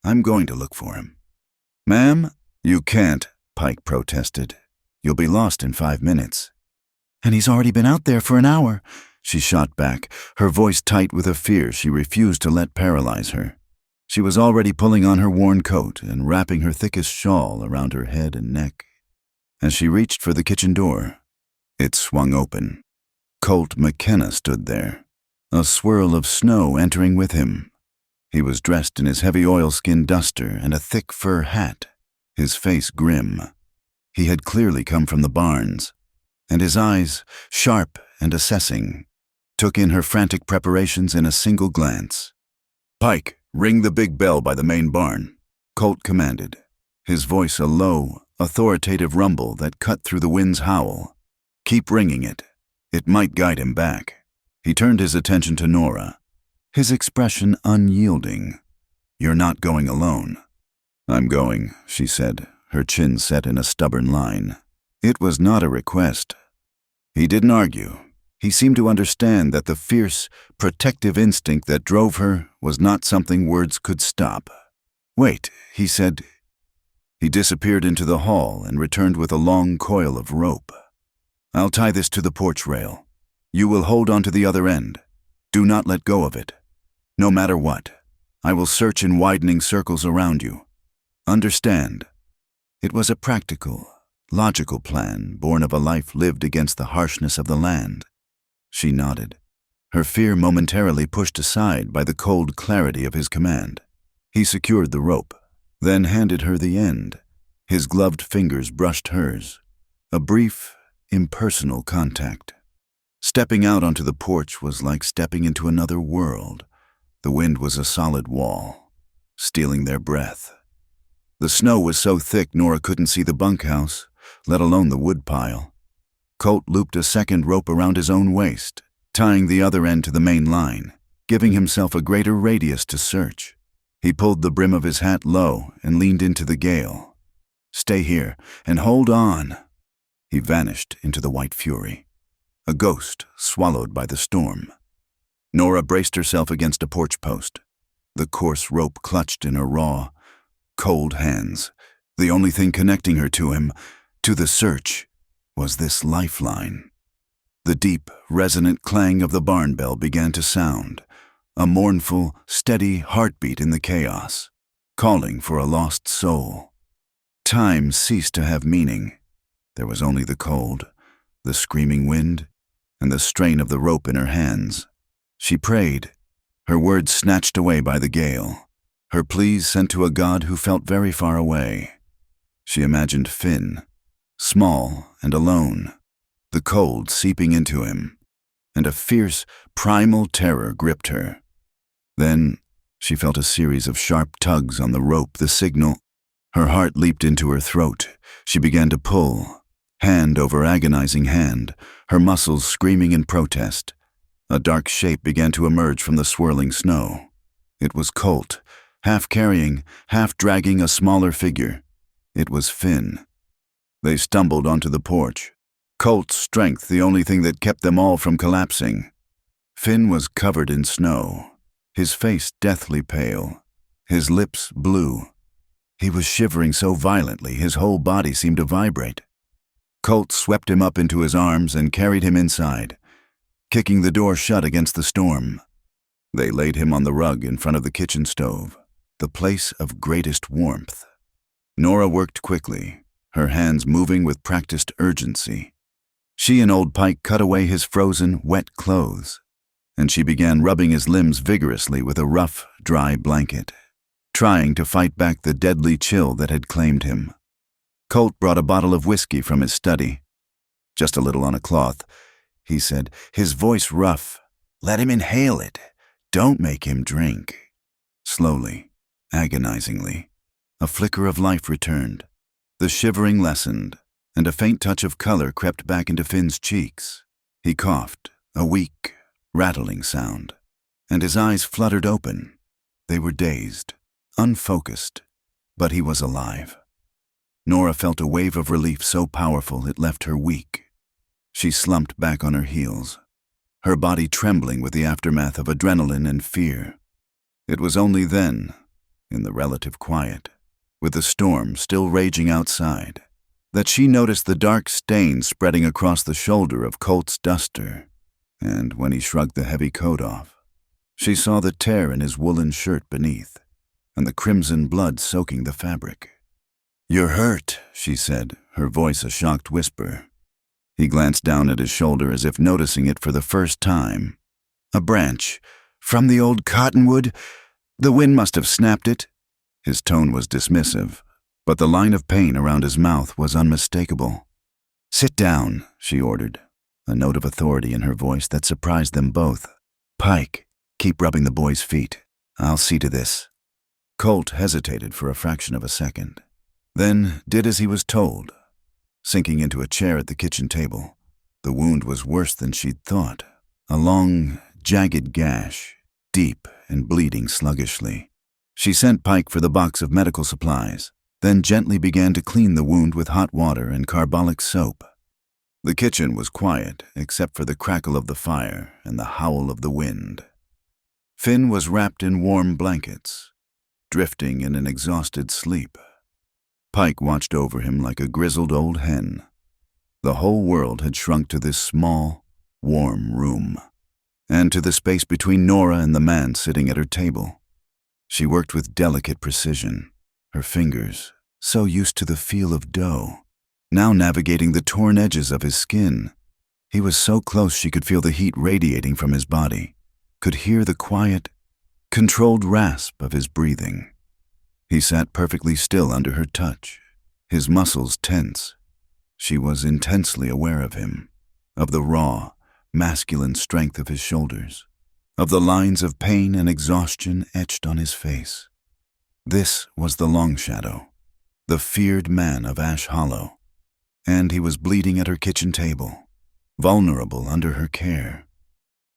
"I'm going to look for him." "Ma'am, you can't," Pike protested. "You'll be lost in 5 minutes." "And he's already been out there for an hour," she shot back, her voice tight with a fear she refused to let paralyze her. She was already pulling on her worn coat and wrapping her thickest shawl around her head and neck. As she reached for the kitchen door, it swung open. Colt McKenna stood there, a swirl of snow entering with him. He was dressed in his heavy oilskin duster and a thick fur hat, his face grim. He had clearly come from the barns, and his eyes, sharp and assessing, took in her frantic preparations in a single glance. "Pike, ring the big bell by the main barn," Colt commanded, his voice a low, authoritative rumble that cut through the wind's howl. "Keep ringing it. It might guide him back." He turned his attention to Nora, his expression unyielding. "You're not going alone." "I'm going," she said, her chin set in a stubborn line. It was not a request. He didn't argue. He seemed to understand that the fierce, protective instinct that drove her was not something words could stop. "Wait," he said. He disappeared into the hall and returned with a long coil of rope. "I'll tie this to the porch rail. You will hold on to the other end. Do not let go of it. No matter what, I will search in widening circles around you. Understand?" It was a practical, logical plan born of a life lived against the harshness of the land. She nodded, her fear momentarily pushed aside by the cold clarity of his command. He secured the rope, then handed her the end. His gloved fingers brushed hers. A brief, impersonal contact. Stepping out onto the porch was like stepping into another world. The wind was a solid wall, stealing their breath. The snow was so thick Nora couldn't see the bunkhouse, let alone the woodpile. Colt looped a second rope around his own waist, tying the other end to the main line, giving himself a greater radius to search. He pulled the brim of his hat low and leaned into the gale. "Stay here and hold on." He vanished into the white fury, a ghost swallowed by the storm. Nora braced herself against a porch post, the coarse rope clutched in her raw, cold hands. The only thing connecting her to him, to the search, was this lifeline. The deep, resonant clang of the barn bell began to sound, a mournful, steady heartbeat in the chaos, calling for a lost soul. Time ceased to have meaning. There was only the cold, the screaming wind, and the strain of the rope in her hands. She prayed, her words snatched away by the gale, her pleas sent to a God who felt very far away. She imagined Finn, small and alone, the cold seeping into him, and a fierce, primal terror gripped her. Then she felt a series of sharp tugs on the rope, the signal. Her heart leaped into her throat. She began to pull, hand over agonizing hand, her muscles screaming in protest. A dark shape began to emerge from the swirling snow. It was Colt, half carrying, half dragging a smaller figure. It was Finn. They stumbled onto the porch, Colt's strength the only thing that kept them all from collapsing. Finn was covered in snow, his face deathly pale, his lips blue. He was shivering so violently his whole body seemed to vibrate. Colt swept him up into his arms and carried him inside, kicking the door shut against the storm. They laid him on the rug in front of the kitchen stove, the place of greatest warmth. Nora worked quickly, her hands moving with practiced urgency. She and old Pike cut away his frozen, wet clothes, and she began rubbing his limbs vigorously with a rough, dry blanket, trying to fight back the deadly chill that had claimed him. Colt brought a bottle of whiskey from his study. "Just a little on a cloth," he said, his voice rough. "Let him inhale it. Don't make him drink." Slowly, agonizingly, a flicker of life returned. The shivering lessened, and a faint touch of color crept back into Finn's cheeks. He coughed, a weak, rattling sound, and his eyes fluttered open. They were dazed, unfocused, but he was alive. Nora felt a wave of relief so powerful it left her weak. She slumped back on her heels, her body trembling with the aftermath of adrenaline and fear. It was only then, in the relative quiet, with the storm still raging outside, that she noticed the dark stain spreading across the shoulder of Colt's duster, and when he shrugged the heavy coat off, she saw the tear in his woolen shirt beneath, and the crimson blood soaking the fabric. "You're hurt," she said, her voice a shocked whisper. He glanced down at his shoulder as if noticing it for the first time. "A branch. From the old cottonwood? The wind must have snapped it." His tone was dismissive, but the line of pain around his mouth was unmistakable. "Sit down," she ordered, a note of authority in her voice that surprised them both. "Pike, keep rubbing the boy's feet. I'll see to this." Colt hesitated for a fraction of a second, then did as he was told, sinking into a chair at the kitchen table. The wound was worse than she'd thought. A long, jagged gash, deep and bleeding sluggishly. She sent Pike for the box of medical supplies, then gently began to clean the wound with hot water and carbolic soap. The kitchen was quiet except for the crackle of the fire and the howl of the wind. Finn was wrapped in warm blankets, drifting in an exhausted sleep. Pike watched over him like a grizzled old hen. The whole world had shrunk to this small, warm room, and to the space between Nora and the man sitting at her table. She worked with delicate precision, her fingers, so used to the feel of dough, now navigating the torn edges of his skin. He was so close she could feel the heat radiating from his body, could hear the quiet, controlled rasp of his breathing. He sat perfectly still under her touch, his muscles tense. She was intensely aware of him, of the raw, masculine strength of his shoulders, of the lines of pain and exhaustion etched on his face. This was the Long Shadow, the feared man of Ash Hollow, and he was bleeding at her kitchen table, vulnerable under her care.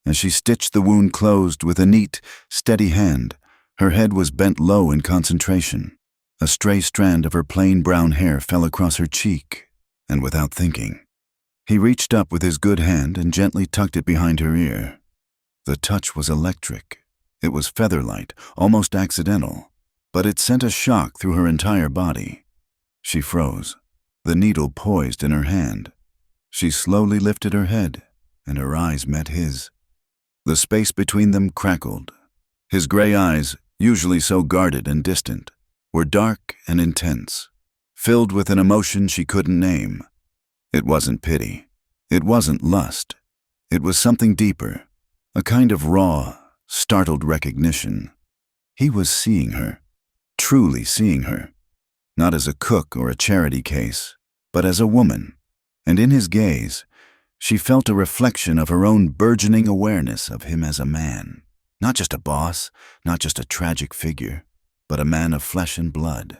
As she stitched the wound closed with a neat, steady hand, her head was bent low in concentration. A stray strand of her plain brown hair fell across her cheek, and without thinking, he reached up with his good hand and gently tucked it behind her ear. The touch was electric. It was feather-light, almost accidental, but it sent a shock through her entire body. She froze, the needle poised in her hand. She slowly lifted her head, and her eyes met his. The space between them crackled. His gray eyes, usually so guarded and distant, were dark and intense, filled with an emotion she couldn't name. It wasn't pity. It wasn't lust. It was something deeper, a kind of raw, startled recognition. He was seeing her, truly seeing her, not as a cook or a charity case, but as a woman, and in his gaze, she felt a reflection of her own burgeoning awareness of him as a man. Not just a boss, not just a tragic figure, but a man of flesh and blood,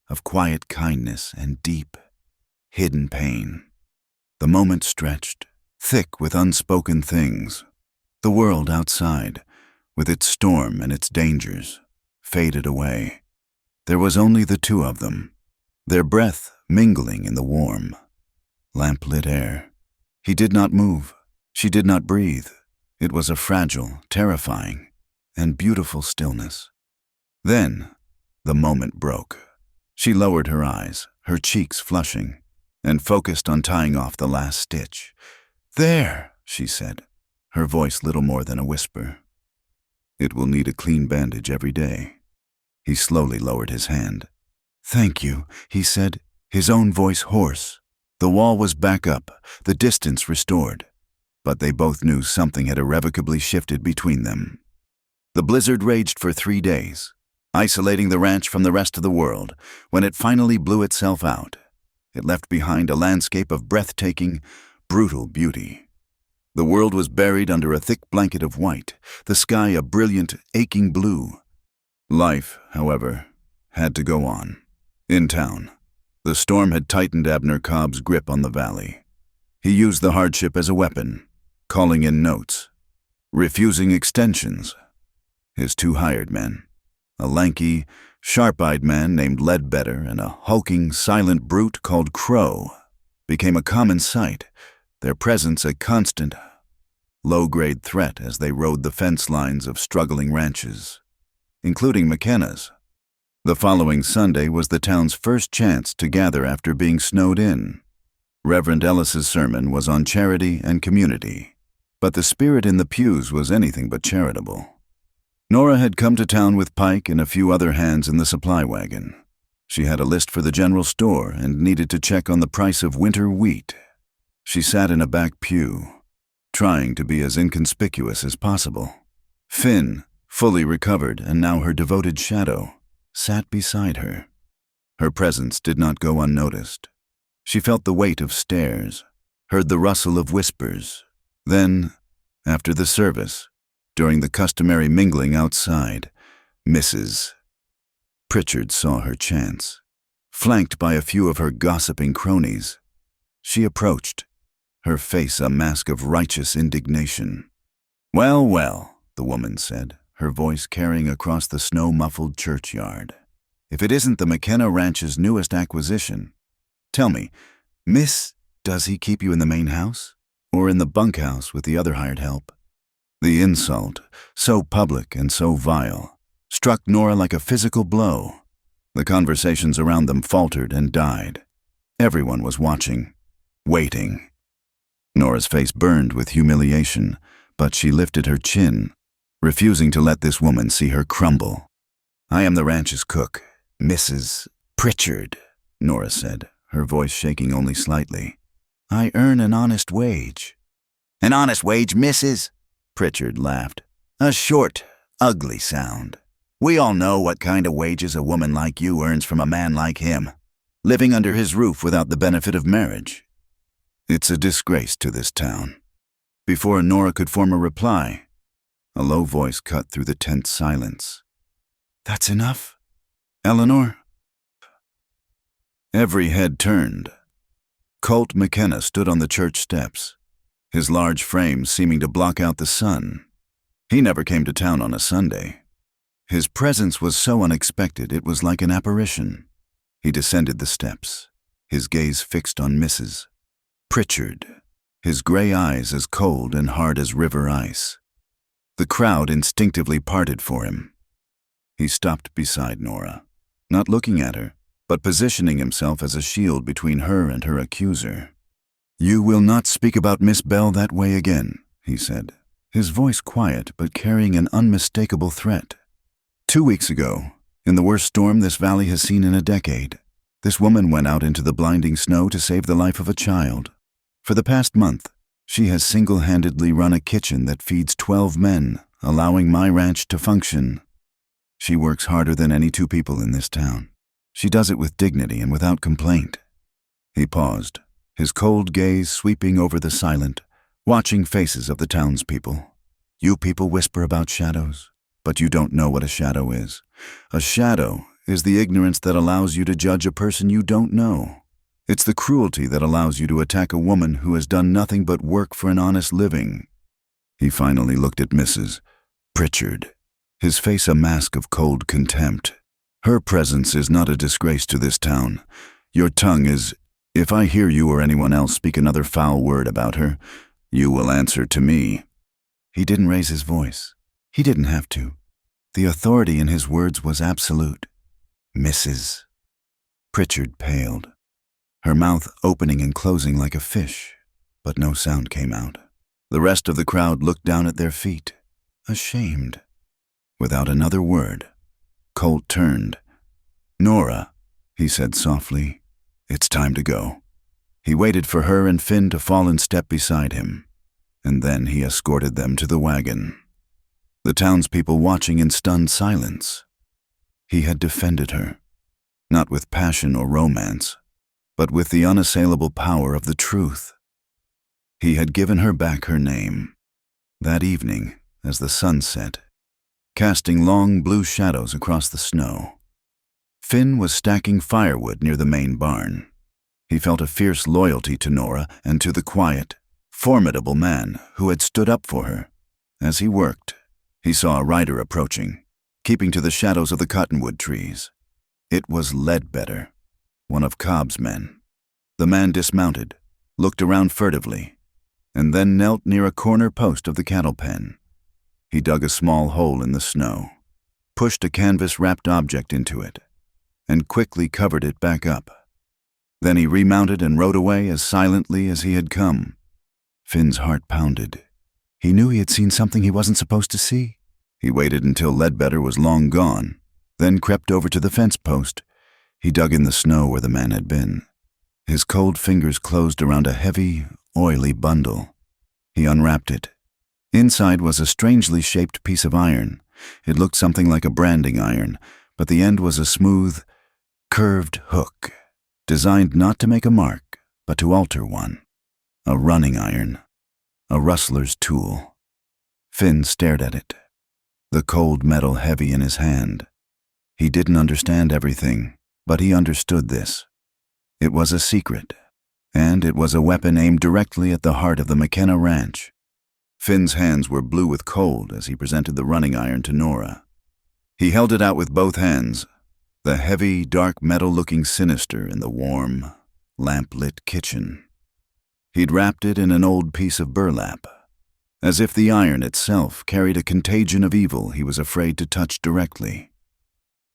of quiet kindness and deep, hidden pain. The moment stretched, thick with unspoken things. The world outside, with its storm and its dangers, faded away. There was only the two of them, their breath mingling in the warm, lamp-lit air. He did not move. She did not breathe. It was a fragile, terrifying, and beautiful stillness. Then, the moment broke. She lowered her eyes, her cheeks flushing, and focused on tying off the last stitch. "There," she said, her voice little more than a whisper. "It will need a clean bandage every day." He slowly lowered his hand. "Thank you," he said, his own voice hoarse. The wall was back up, the distance restored, but they both knew something had irrevocably shifted between them. The blizzard raged for 3 days, isolating the ranch from the rest of the world. When it finally blew itself out, it left behind a landscape of breathtaking, brutal beauty. The world was buried under a thick blanket of white, the sky a brilliant, aching blue. Life, however, had to go on. In town, the storm had tightened Abner Cobb's grip on the valley. He used the hardship as a weapon, calling in notes, refusing extensions. His 2 hired men, a lanky, sharp-eyed man named Ledbetter and a hulking, silent brute called Crow, became a common sight, their presence a constant, low-grade threat as they rode the fence lines of struggling ranches, including McKenna's. The following Sunday was the town's first chance to gather after being snowed in. Reverend Ellis's sermon was on charity and community, but the spirit in the pews was anything but charitable. Nora had come to town with Pike and a few other hands in the supply wagon. She had a list for the general store and needed to check on the price of winter wheat. She sat in a back pew, trying to be as inconspicuous as possible. Finn, fully recovered and now her devoted shadow, sat beside her. Her presence did not go unnoticed. She felt the weight of stares, heard the rustle of whispers. Then, after the service, during the customary mingling outside, Mrs. Pritchard saw her chance. Flanked by a few of her gossiping cronies, she approached, her face a mask of righteous indignation. "Well, well," the woman said, her voice carrying across the snow-muffled churchyard. "If it isn't the McKenna Ranch's newest acquisition. Tell me, Miss, does he keep you in the main house? Or in the bunkhouse with the other hired help?" The insult, so public and so vile, struck Nora like a physical blow. The conversations around them faltered and died. Everyone was watching, waiting. Nora's face burned with humiliation, but she lifted her chin, refusing to let this woman see her crumble. "I am the ranch's cook, Mrs. Pritchard," Nora said, her voice shaking only slightly. "I earn an honest wage." "An honest wage, Mrs.?" Pritchard laughed. "A short, ugly sound. We all know what kind of wages a woman like you earns from a man like him, living under his roof without the benefit of marriage. It's a disgrace to this town." Before Nora could form a reply, a low voice cut through the tense silence. "That's enough, Eleanor?" Every head turned. Colt McKenna stood on the church steps, his large frame seeming to block out the sun. He never came to town on a Sunday. His presence was so unexpected it was like an apparition. He descended the steps, his gaze fixed on Mrs. Pritchard, his gray eyes as cold and hard as river ice. The crowd instinctively parted for him. He stopped beside Nora, not looking at her, but positioning himself as a shield between her and her accuser. "You will not speak about Miss Bell that way again," he said, his voice quiet but carrying an unmistakable threat. 2 weeks ago, in the worst storm this valley has seen in a decade, this woman went out into the blinding snow to save the life of a child. For the past month, she has single-handedly run a kitchen that feeds 12 men, allowing my ranch to function. She works harder than any 2 people in this town. She does it with dignity and without complaint. He paused, his cold gaze sweeping over the silent, watching faces of the townspeople. "You people whisper about shadows, but you don't know what a shadow is. A shadow is the ignorance that allows you to judge a person you don't know. It's the cruelty that allows you to attack a woman who has done nothing but work for an honest living." He finally looked at Mrs. Pritchard, his face a mask of cold contempt. "Her presence is not a disgrace to this town. Your tongue is, if I hear you or anyone else speak another foul word about her, you will answer to me." He didn't raise his voice. He didn't have to. The authority in his words was absolute. "Mrs. Pritchard paled, her mouth opening and closing like a fish, but no sound came out. The rest of the crowd looked down at their feet, ashamed. Without another word, Colt turned. "Nora," he said softly, "it's time to go." He waited for her and Finn to fall in step beside him, and then he escorted them to the wagon. The townspeople watching in stunned silence. He had defended her, not with passion or romance, but with the unassailable power of the truth. He had given her back her name. That evening, as the sun set, casting long blue shadows across the snow, Finn was stacking firewood near the main barn. He felt a fierce loyalty to Nora and to the quiet, formidable man who had stood up for her. As he worked, he saw a rider approaching, keeping to the shadows of the cottonwood trees. It was Ledbetter, one of Cobb's men. The man dismounted, looked around furtively, and then knelt near a corner post of the cattle pen. He dug a small hole in the snow, pushed a canvas-wrapped object into it, and quickly covered it back up. Then he remounted and rode away as silently as he had come. Finn's heart pounded. He knew he had seen something he wasn't supposed to see. He waited until Ledbetter was long gone, then crept over to the fence post, He dug in the snow where the man had been. His cold fingers closed around a heavy, oily bundle. He unwrapped it. Inside was a strangely shaped piece of iron. It looked something like a branding iron, but the end was a smooth, curved hook, designed not to make a mark, but to alter one. A running iron. A rustler's tool. Finn stared at it, the cold metal heavy in his hand. He didn't understand everything, but he understood this. It was a secret, and it was a weapon aimed directly at the heart of the McKenna ranch. Finn's hands were blue with cold as he presented the running iron to Nora. He held it out with both hands, the heavy, dark metal looking sinister in the warm, lamp-lit kitchen. He'd wrapped it in an old piece of burlap, as if the iron itself carried a contagion of evil he was afraid to touch directly.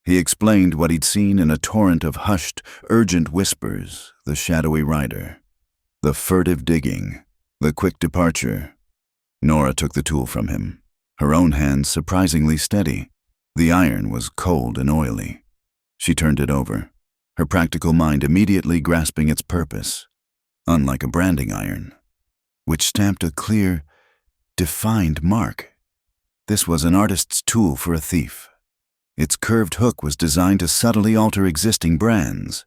He explained what he'd seen in a torrent of hushed, urgent whispers, the shadowy rider, the furtive digging, the quick departure. Nora took the tool from him, her own hands surprisingly steady. The iron was cold and oily. She turned it over, her practical mind immediately grasping its purpose, unlike a branding iron, which stamped a clear, defined mark. This was an artist's tool for a thief. Its curved hook was designed to subtly alter existing brands,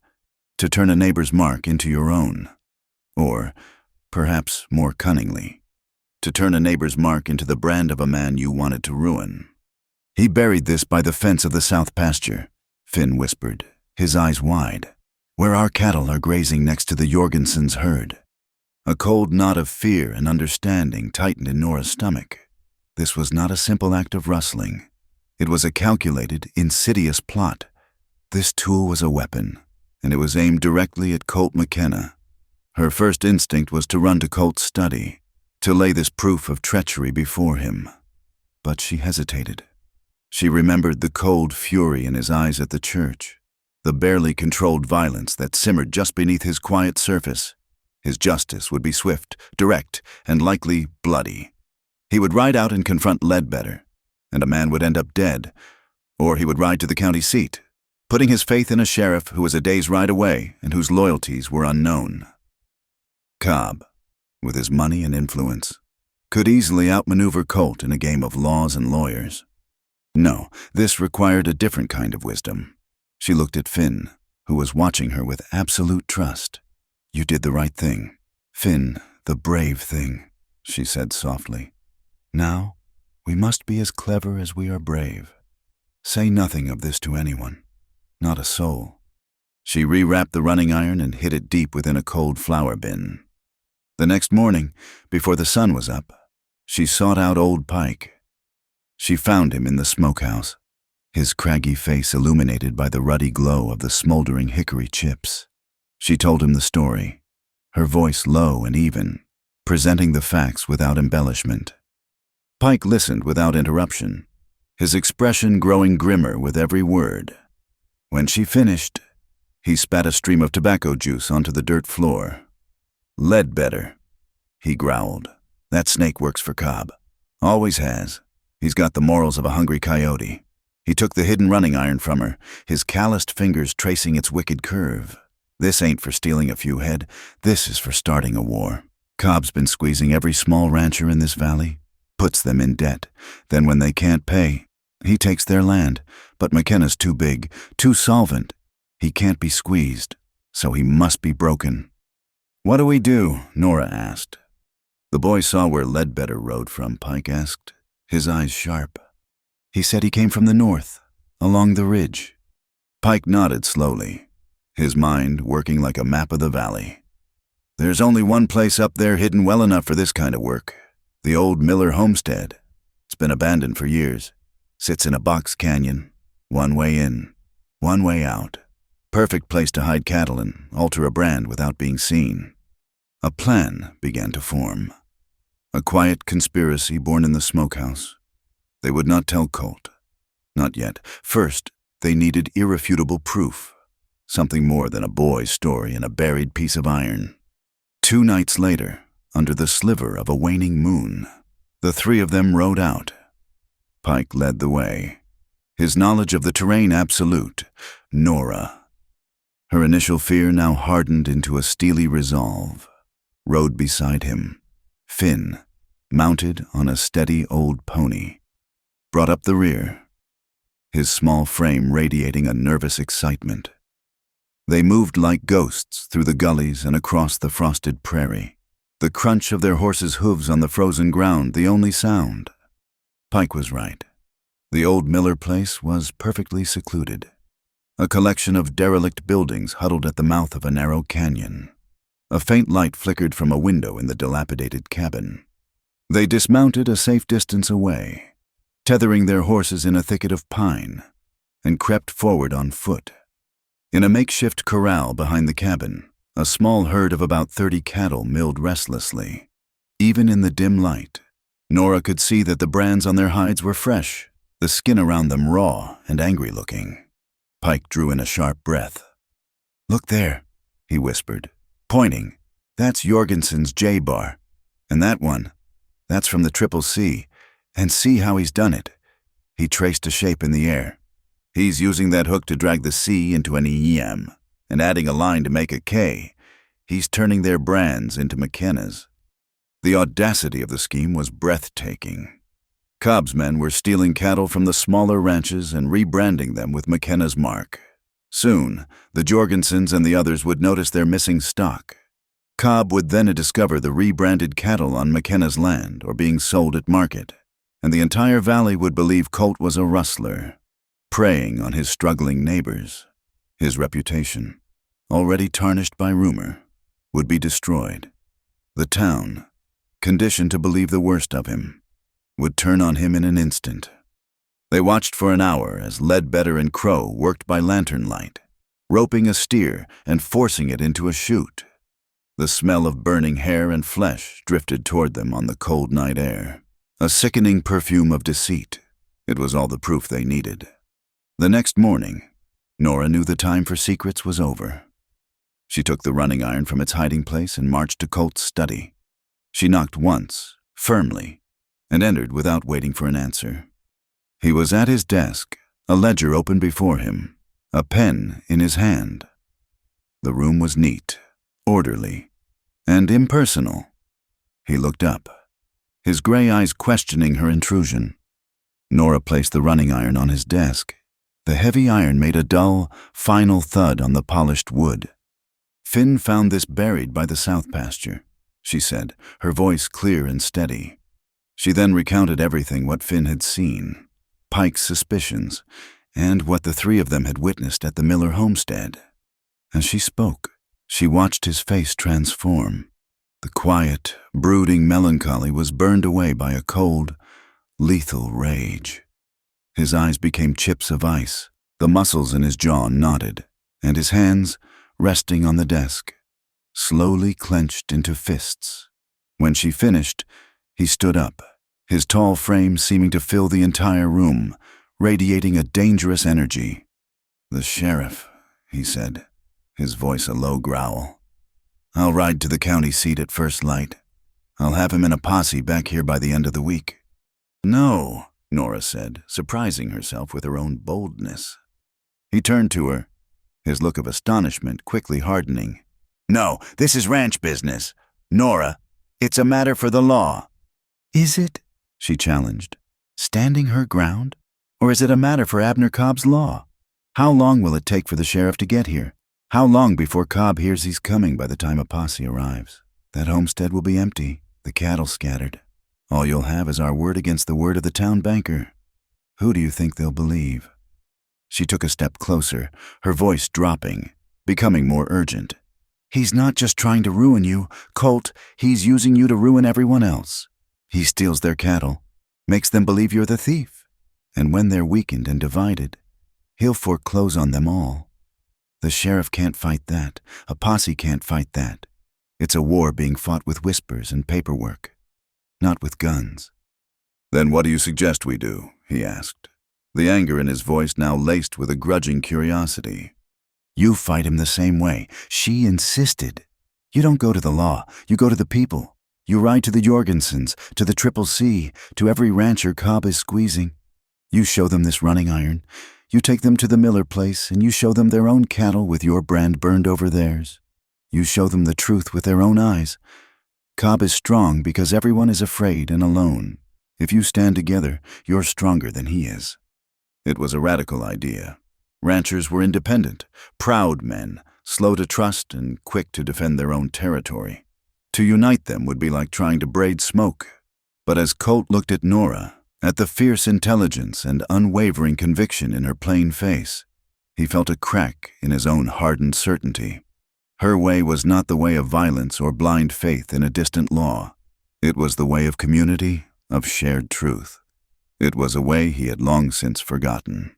to turn a neighbor's mark into your own. Or, perhaps more cunningly, to turn a neighbor's mark into the brand of a man you wanted to ruin. He buried this by the fence of the south pasture, Finn whispered, his eyes wide, where our cattle are grazing next to the Jorgensen's herd. A cold knot of fear and understanding tightened in Nora's stomach. This was not a simple act of rustling. It was a calculated, insidious plot. This tool was a weapon, and it was aimed directly at Colt McKenna. Her first instinct was to run to Colt's study, to lay this proof of treachery before him. But she hesitated. She remembered the cold fury in his eyes at the church, the barely controlled violence that simmered just beneath his quiet surface. His justice would be swift, direct, and likely bloody. He would ride out and confront Ledbetter, and a man would end up dead, or he would ride to the county seat, putting his faith in a sheriff who was a day's ride away and whose loyalties were unknown. Cobb, with his money and influence, could easily outmaneuver Colt in a game of laws and lawyers. No, this required a different kind of wisdom. She looked at Finn, who was watching her with absolute trust. "You did the right thing. Finn, the brave thing," she said softly. "Now, we must be as clever as we are brave. Say nothing of this to anyone, not a soul." She rewrapped the running iron and hid it deep within a cold flour bin. The next morning, before the sun was up, she sought out old Pike. She found him in the smokehouse, his craggy face illuminated by the ruddy glow of the smoldering hickory chips. She told him the story, her voice low and even, presenting the facts without embellishment. Pike listened without interruption, his expression growing grimmer with every word. When she finished, he spat a stream of tobacco juice onto the dirt floor. "Ledbetter," he growled. "That snake works for Cobb. Always has. He's got the morals of a hungry coyote. He took the hidden running iron from her, his calloused fingers tracing its wicked curve. This ain't for stealing a few head. This is for starting a war. Cobb's been squeezing every small rancher in this valley, puts them in debt. Then when they can't pay, he takes their land. But McKenna's too big, too solvent. He can't be squeezed, so he must be broken." "What do we do?" Nora asked. "The boy saw where Ledbetter rode from," Pike asked, his eyes sharp. "He said he came from the north, along the ridge." Pike nodded slowly, his mind working like a map of the valley. "There's only one place up there hidden well enough for this kind of work. The old Miller homestead. It's been abandoned for years. Sits in a box canyon. One way in, one way out. Perfect place to hide cattle and alter a brand without being seen." A plan began to form. A quiet conspiracy born in the smokehouse. They would not tell Colt. Not yet. First, they needed irrefutable proof. Something more than a boy's story and a buried piece of iron. 2 nights later, under the sliver of a waning moon, the 3 of them rode out. Pike led the way, his knowledge of the terrain absolute. Nora, Her initial fear now hardened into a steely resolve. Rode beside him, Finn, mounted on a steady old pony, brought up the rear, his small frame radiating a nervous excitement. They moved like ghosts through the gullies and across the frosted prairie, the crunch of their horses' hooves on the frozen ground the only sound. Pike was right. The old Miller place was perfectly secluded, a collection of derelict buildings huddled at the mouth of a narrow canyon. A faint light flickered from a window in the dilapidated cabin. They dismounted a safe distance away, tethering their horses in a thicket of pine, and crept forward on foot. In a makeshift corral behind the cabin, a small herd of about 30 cattle milled restlessly. Even in the dim light, Nora could see that the brands on their hides were fresh, the skin around them raw and angry-looking. Pike drew in a sharp breath. "Look there," he whispered, pointing. "That's Jorgensen's J-bar. And that one, that's from the Triple C. And see how he's done it." He traced a shape in the air. "He's using that hook to drag the C into an EM, and adding a line to make a K. He's turning their brands into McKenna's." The audacity of the scheme was breathtaking. Cobb's men were stealing cattle from the smaller ranches and rebranding them with McKenna's mark. Soon, the Jorgensens and the others would notice their missing stock. Cobb would then discover the rebranded cattle on McKenna's land or being sold at market, and the entire valley would believe Colt was a rustler, preying on his struggling neighbors. His reputation, already tarnished by rumor, would be destroyed. The town, conditioned to believe the worst of him, would turn on him in an instant. They watched for an hour as Ledbetter and Crow worked by lantern light, roping a steer and forcing it into a chute. The smell of burning hair and flesh drifted toward them on the cold night air, a sickening perfume of deceit. It was all the proof they needed. The next morning, Nora knew the time for secrets was over. She took the running iron from its hiding place and marched to Colt's study. She knocked once, firmly, and entered without waiting for an answer. He was at his desk, a ledger open before him, a pen in his hand. The room was neat, orderly, and impersonal. He looked up, his gray eyes questioning her intrusion. Nora placed the running iron on his desk. The heavy iron made a dull, final thud on the polished wood. "Finn found this buried by the south pasture," she said, her voice clear and steady. She then recounted everything what Finn had seen, Pike's suspicions, and what the three of them had witnessed at the Miller homestead. As she spoke, she watched his face transform. The quiet, brooding melancholy was burned away by a cold, lethal rage. His eyes became chips of ice, the muscles in his jaw knotted, and his hands, resting on the desk, slowly clenched into fists. When she finished, he stood up, his tall frame seeming to fill the entire room, radiating a dangerous energy. "The sheriff," he said, his voice a low growl. "I'll ride to the county seat at first light. I'll have him in a posse back here by the end of the week." "No," Nora said, surprising herself with her own boldness. He turned to her, his look of astonishment quickly hardening. "No, this is ranch business. Nora, it's a matter for the law." "Is it?" she challenged, standing her ground? "Or is it a matter for Abner Cobb's law? How long will it take for the sheriff to get here? How long before Cobb hears he's coming by the time a posse arrives? That homestead will be empty, the cattle scattered. All you'll have is our word against the word of the town banker. Who do you think they'll believe?" She took a step closer, her voice dropping, becoming more urgent. "He's not just trying to ruin you, Colt, he's using you to ruin everyone else. He steals their cattle, makes them believe you're the thief, and when they're weakened and divided, he'll foreclose on them all. The sheriff can't fight that, a posse can't fight that. It's a war being fought with whispers and paperwork, not with guns." "Then what do you suggest we do?" he asked, the anger in his voice now laced with a grudging curiosity. "You fight him the same way. She insisted. You don't go to the law, you go to the people. You ride to the Jorgensens, to the Triple C, to every rancher Cobb is squeezing. You show them this running iron. You take them to the Miller place and you show them their own cattle with your brand burned over theirs. You show them the truth with their own eyes. Cobb is strong because everyone is afraid and alone. If you stand together, you're stronger than he is. It was a radical idea. Ranchers were independent, proud men, slow to trust and quick to defend their own territory. To unite them would be like trying to braid smoke. But as Colt looked at Nora, at the fierce intelligence and unwavering conviction in her plain face, he felt a crack in his own hardened certainty. Her way was not the way of violence or blind faith in a distant law. It was the way of community, of shared truth. It was a way he had long since forgotten.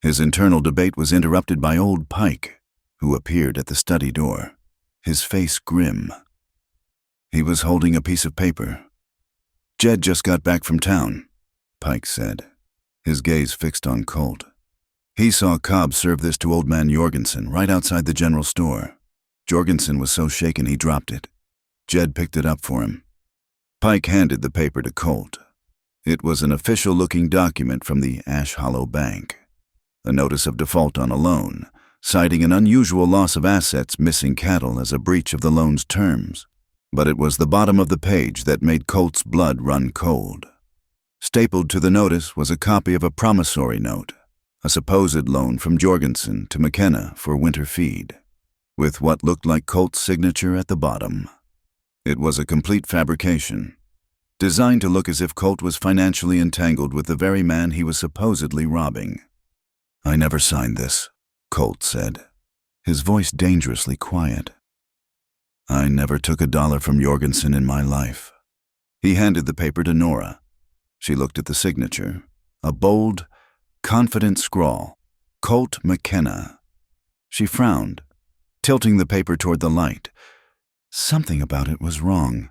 His internal debate was interrupted by old Pike, who appeared at the study door, his face grim. He was holding a piece of paper. "Jed just got back from town," Pike said, his gaze fixed on Colt. "He saw Cobb serve this to old man Jorgensen right outside the general store. Jorgensen was so shaken he dropped it. Jed picked it up for him." Pike handed the paper to Colt. It was an official-looking document from the Ash Hollow Bank. A notice of default on a loan, citing an unusual loss of assets, missing cattle as a breach of the loan's terms. But it was the bottom of the page that made Colt's blood run cold. Stapled to the notice was a copy of a promissory note, a supposed loan from Jorgensen to McKenna for winter feed, with what looked like Colt's signature at the bottom. It was a complete fabrication, designed to look as if Colt was financially entangled with the very man he was supposedly robbing. "I never signed this," Colt said, his voice dangerously quiet. "I never took $1 from Jorgensen in my life." He handed the paper to Nora. She looked at the signature, a bold, confident scrawl, Colt McKenna. She frowned, tilting the paper toward the light. Something about it was wrong.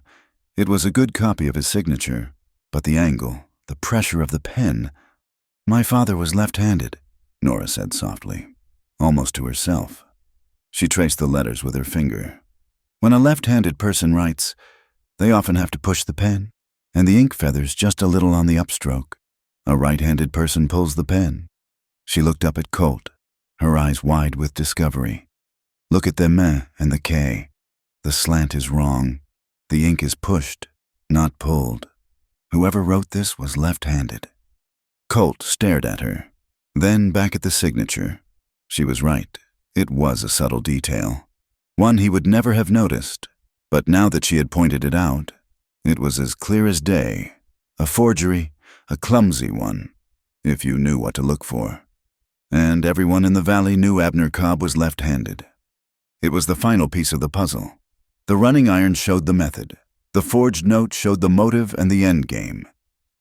It was a good copy of his signature, but the angle, the pressure of the pen. "My father was left-handed," Nora said softly, almost to herself. She traced the letters with her finger. "When a left-handed person writes, they often have to push the pen, and the ink feathers just a little on the upstroke. A right-handed person pulls the pen." She looked up at Colt, her eyes wide with discovery. "Look at the M and the K. The slant is wrong. The ink is pushed, not pulled. Whoever wrote this was left-handed." Colt stared at her, then back at the signature. She was right. It was a subtle detail, one he would never have noticed, but now that she had pointed it out, it was as clear as day. A forgery, a clumsy one, if you knew what to look for. And everyone in the valley knew Abner Cobb was left-handed. It was the final piece of the puzzle. The running iron showed the method. The forged note showed the motive and the end game.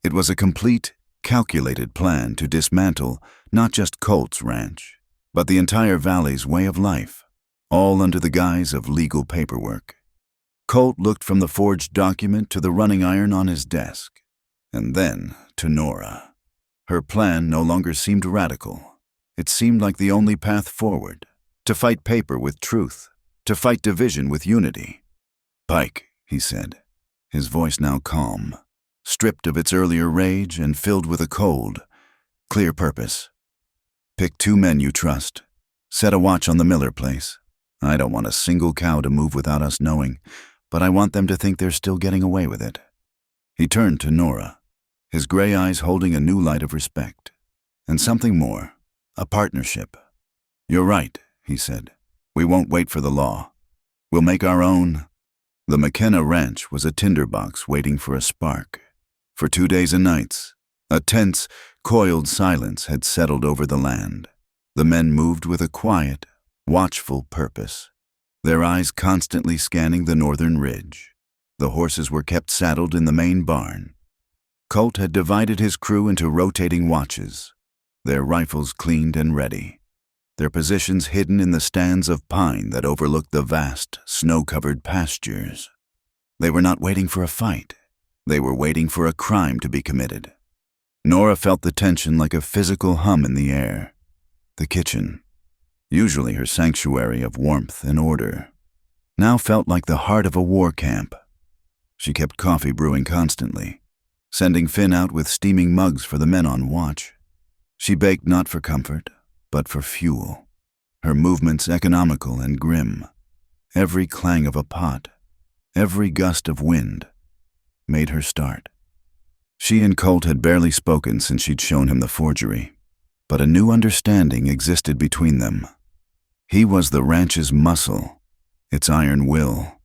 It was a complete, calculated plan to dismantle not just Colt's ranch, but the entire valley's way of life, all under the guise of legal paperwork. Colt looked from the forged document to the running iron on his desk, and then to Nora. Her plan no longer seemed radical. It seemed like the only path forward, to fight paper with truth, to fight division with unity. "Pike," he said, his voice now calm, stripped of its earlier rage and filled with a cold, clear purpose. "Pick 2 men you trust. Set a watch on the Miller place. I don't want a single cow to move without us knowing, but I want them to think they're still getting away with it." He turned to Nora, his gray eyes holding a new light of respect. And something more, a partnership. "You're right," he said. "We won't wait for the law. We'll make our own." The McKenna Ranch was a tinderbox waiting for a spark. For 2 days and nights, a tense, coiled silence had settled over the land. The men moved with a quiet, watchful purpose, their eyes constantly scanning the northern ridge. The horses were kept saddled in the main barn. Colt had divided his crew into rotating watches, their rifles cleaned and ready, their positions hidden in the stands of pine that overlooked the vast, snow-covered pastures. They were not waiting for a fight. They were waiting for a crime to be committed. Nora felt the tension like a physical hum in the air. The kitchen, usually her sanctuary of warmth and order, now felt like the heart of a war camp. She kept coffee brewing constantly, sending Finn out with steaming mugs for the men on watch. She baked not for comfort, but for fuel. Her movements economical and grim. Every clang of a pot, every gust of wind, made her start. She and Colt had barely spoken since she'd shown him the forgery, but a new understanding existed between them. He was the ranch's muscle, its iron will.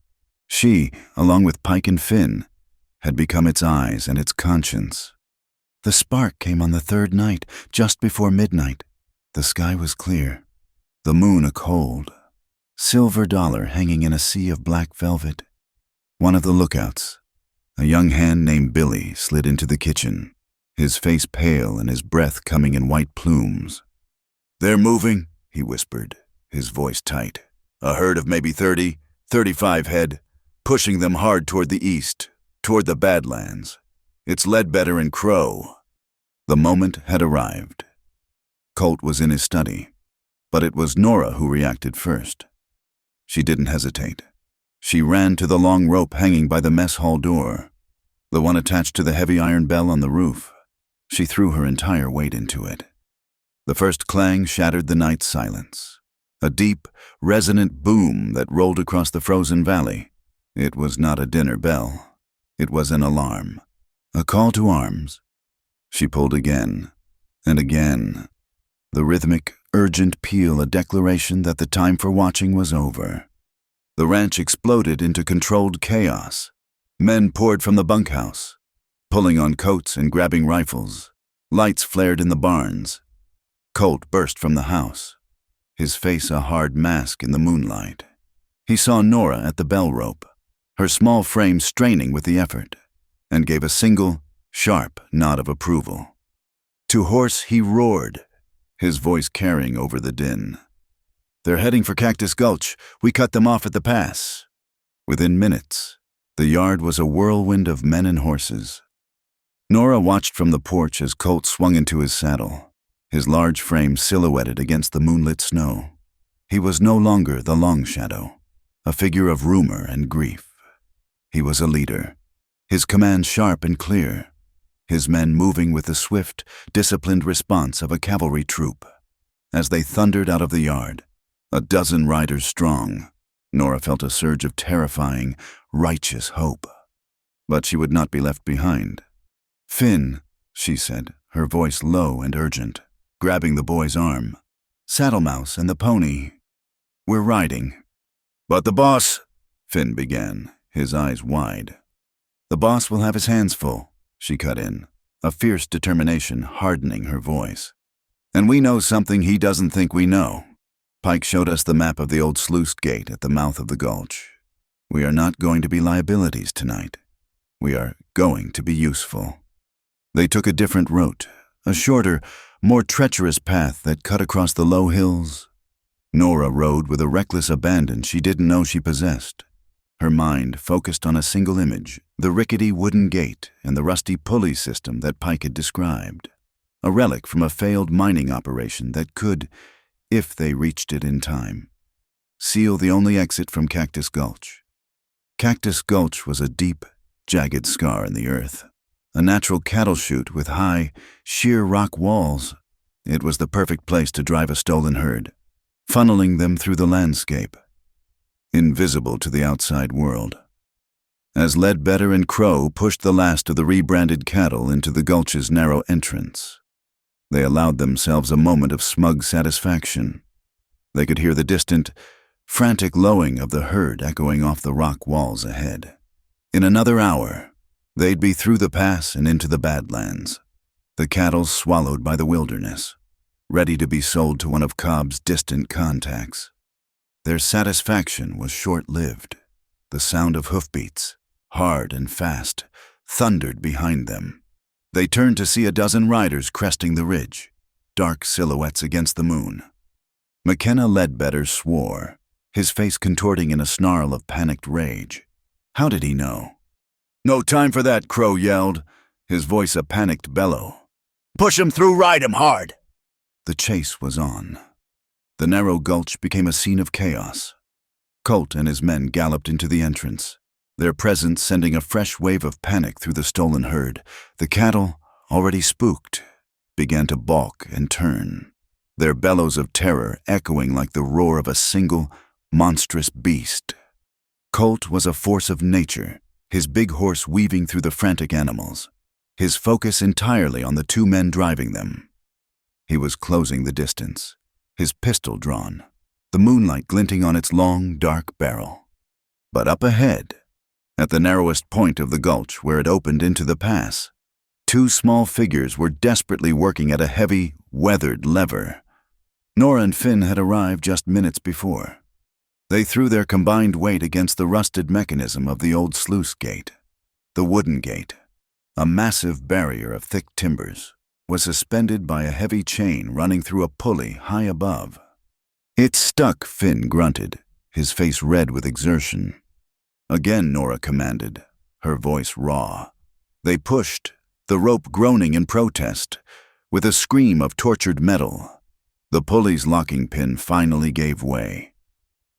She, along with Pike and Finn, had become its eyes and its conscience. The spark came on the third night, just before midnight. The sky was clear, the moon a cold, silver dollar hanging in a sea of black velvet. One of the lookouts, a young hand named Billy, slid into the kitchen, his face pale and his breath coming in white plumes. "They're moving," he whispered, his voice tight. "A herd of maybe 30, 35 head, pushing them hard toward the east, toward the Badlands. It's Ledbetter and Crow." The moment had arrived. Colt was in his study, but it was Nora who reacted first. She didn't hesitate. She ran to the long rope hanging by the mess hall door, the one attached to the heavy iron bell on the roof. She threw her entire weight into it. The first clang shattered the night's silence, a deep, resonant boom that rolled across the frozen valley. It was not a dinner bell. It was an alarm, a call to arms. She pulled again, and again. The rhythmic, urgent peal a declaration that the time for watching was over. The ranch exploded into controlled chaos. Men poured from the bunkhouse, pulling on coats and grabbing rifles. Lights flared in the barns. Colt burst from the house, his face a hard mask in the moonlight. He saw Nora at the bell rope, her small frame straining with the effort, and gave a single, sharp nod of approval. To Horse he roared, his voice carrying over the din. "They're heading for Cactus Gulch. We cut them off at the pass." Within minutes, the yard was a whirlwind of men and horses. Nora watched from the porch as Colt swung into his saddle, his large frame silhouetted against the moonlit snow. He was no longer the Long Shadow, a figure of rumor and grief. He was a leader, his command sharp and clear, his men moving with the swift, disciplined response of a cavalry troop. As they thundered out of the yard, a dozen riders strong, Nora felt a surge of terrifying, righteous hope. But she would not be left behind. "Finn," she said, her voice low and urgent, grabbing the boy's arm. "Saddlemouse and the pony. We're riding." "But the boss," Finn began, his eyes wide. "The boss will have his hands full," she cut in, a fierce determination hardening her voice. "And we know something he doesn't think we know." Pike showed us the map of the old sluice gate at the mouth of the gulch. "We are not going to be liabilities tonight. We are going to be useful." They took a different route, a shorter, more treacherous path that cut across the low hills. Nora rode with a reckless abandon she didn't know she possessed. Her mind focused on a single image, the rickety wooden gate and the rusty pulley system that Pike had described, a relic from a failed mining operation that could, if they reached it in time, seal the only exit from Cactus Gulch. Cactus Gulch was a deep, jagged scar in the earth, a natural cattle chute with high, sheer rock walls. It was the perfect place to drive a stolen herd, funneling them through the landscape, invisible to the outside world. As Ledbetter and Crow pushed the last of the rebranded cattle into the gulch's narrow entrance, they allowed themselves a moment of smug satisfaction. They could hear the distant, frantic lowing of the herd echoing off the rock walls ahead. In another hour, they'd be through the pass and into the Badlands, the cattle swallowed by the wilderness, ready to be sold to one of Cobb's distant contacts. Their satisfaction was short-lived. The sound of hoofbeats, hard and fast, thundered behind them. They turned to see a dozen riders cresting the ridge, dark silhouettes against the moon. McKenna Ledbetter swore, his face contorting in a snarl of panicked rage. How did he know? "No time for that," Crow yelled, his voice a panicked bellow. "Push 'em through, ride 'em hard!" The chase was on. The narrow gulch became a scene of chaos. Colt and his men galloped into the entrance, their presence sending a fresh wave of panic through the stolen herd, the cattle already spooked. began to balk and turn, their bellows of terror echoing like the roar of a single, monstrous beast. Colt was a force of nature, his big horse weaving through the frantic animals, his focus entirely on the two men driving them. He was closing the distance, his pistol drawn, the moonlight glinting on its long, dark barrel. But up ahead, at the narrowest point of the gulch where it opened into the pass, two small figures were desperately working at a heavy, weathered lever. Nora and Finn had arrived just minutes before. They threw their combined weight against the rusted mechanism of the old sluice gate. The wooden gate, a massive barrier of thick timbers, was suspended by a heavy chain running through a pulley high above. "It's stuck," Finn grunted, his face red with exertion. Again Nora commanded, her voice raw. They pushed, the rope groaning in protest, with a scream of tortured metal. The pulley's locking pin finally gave way.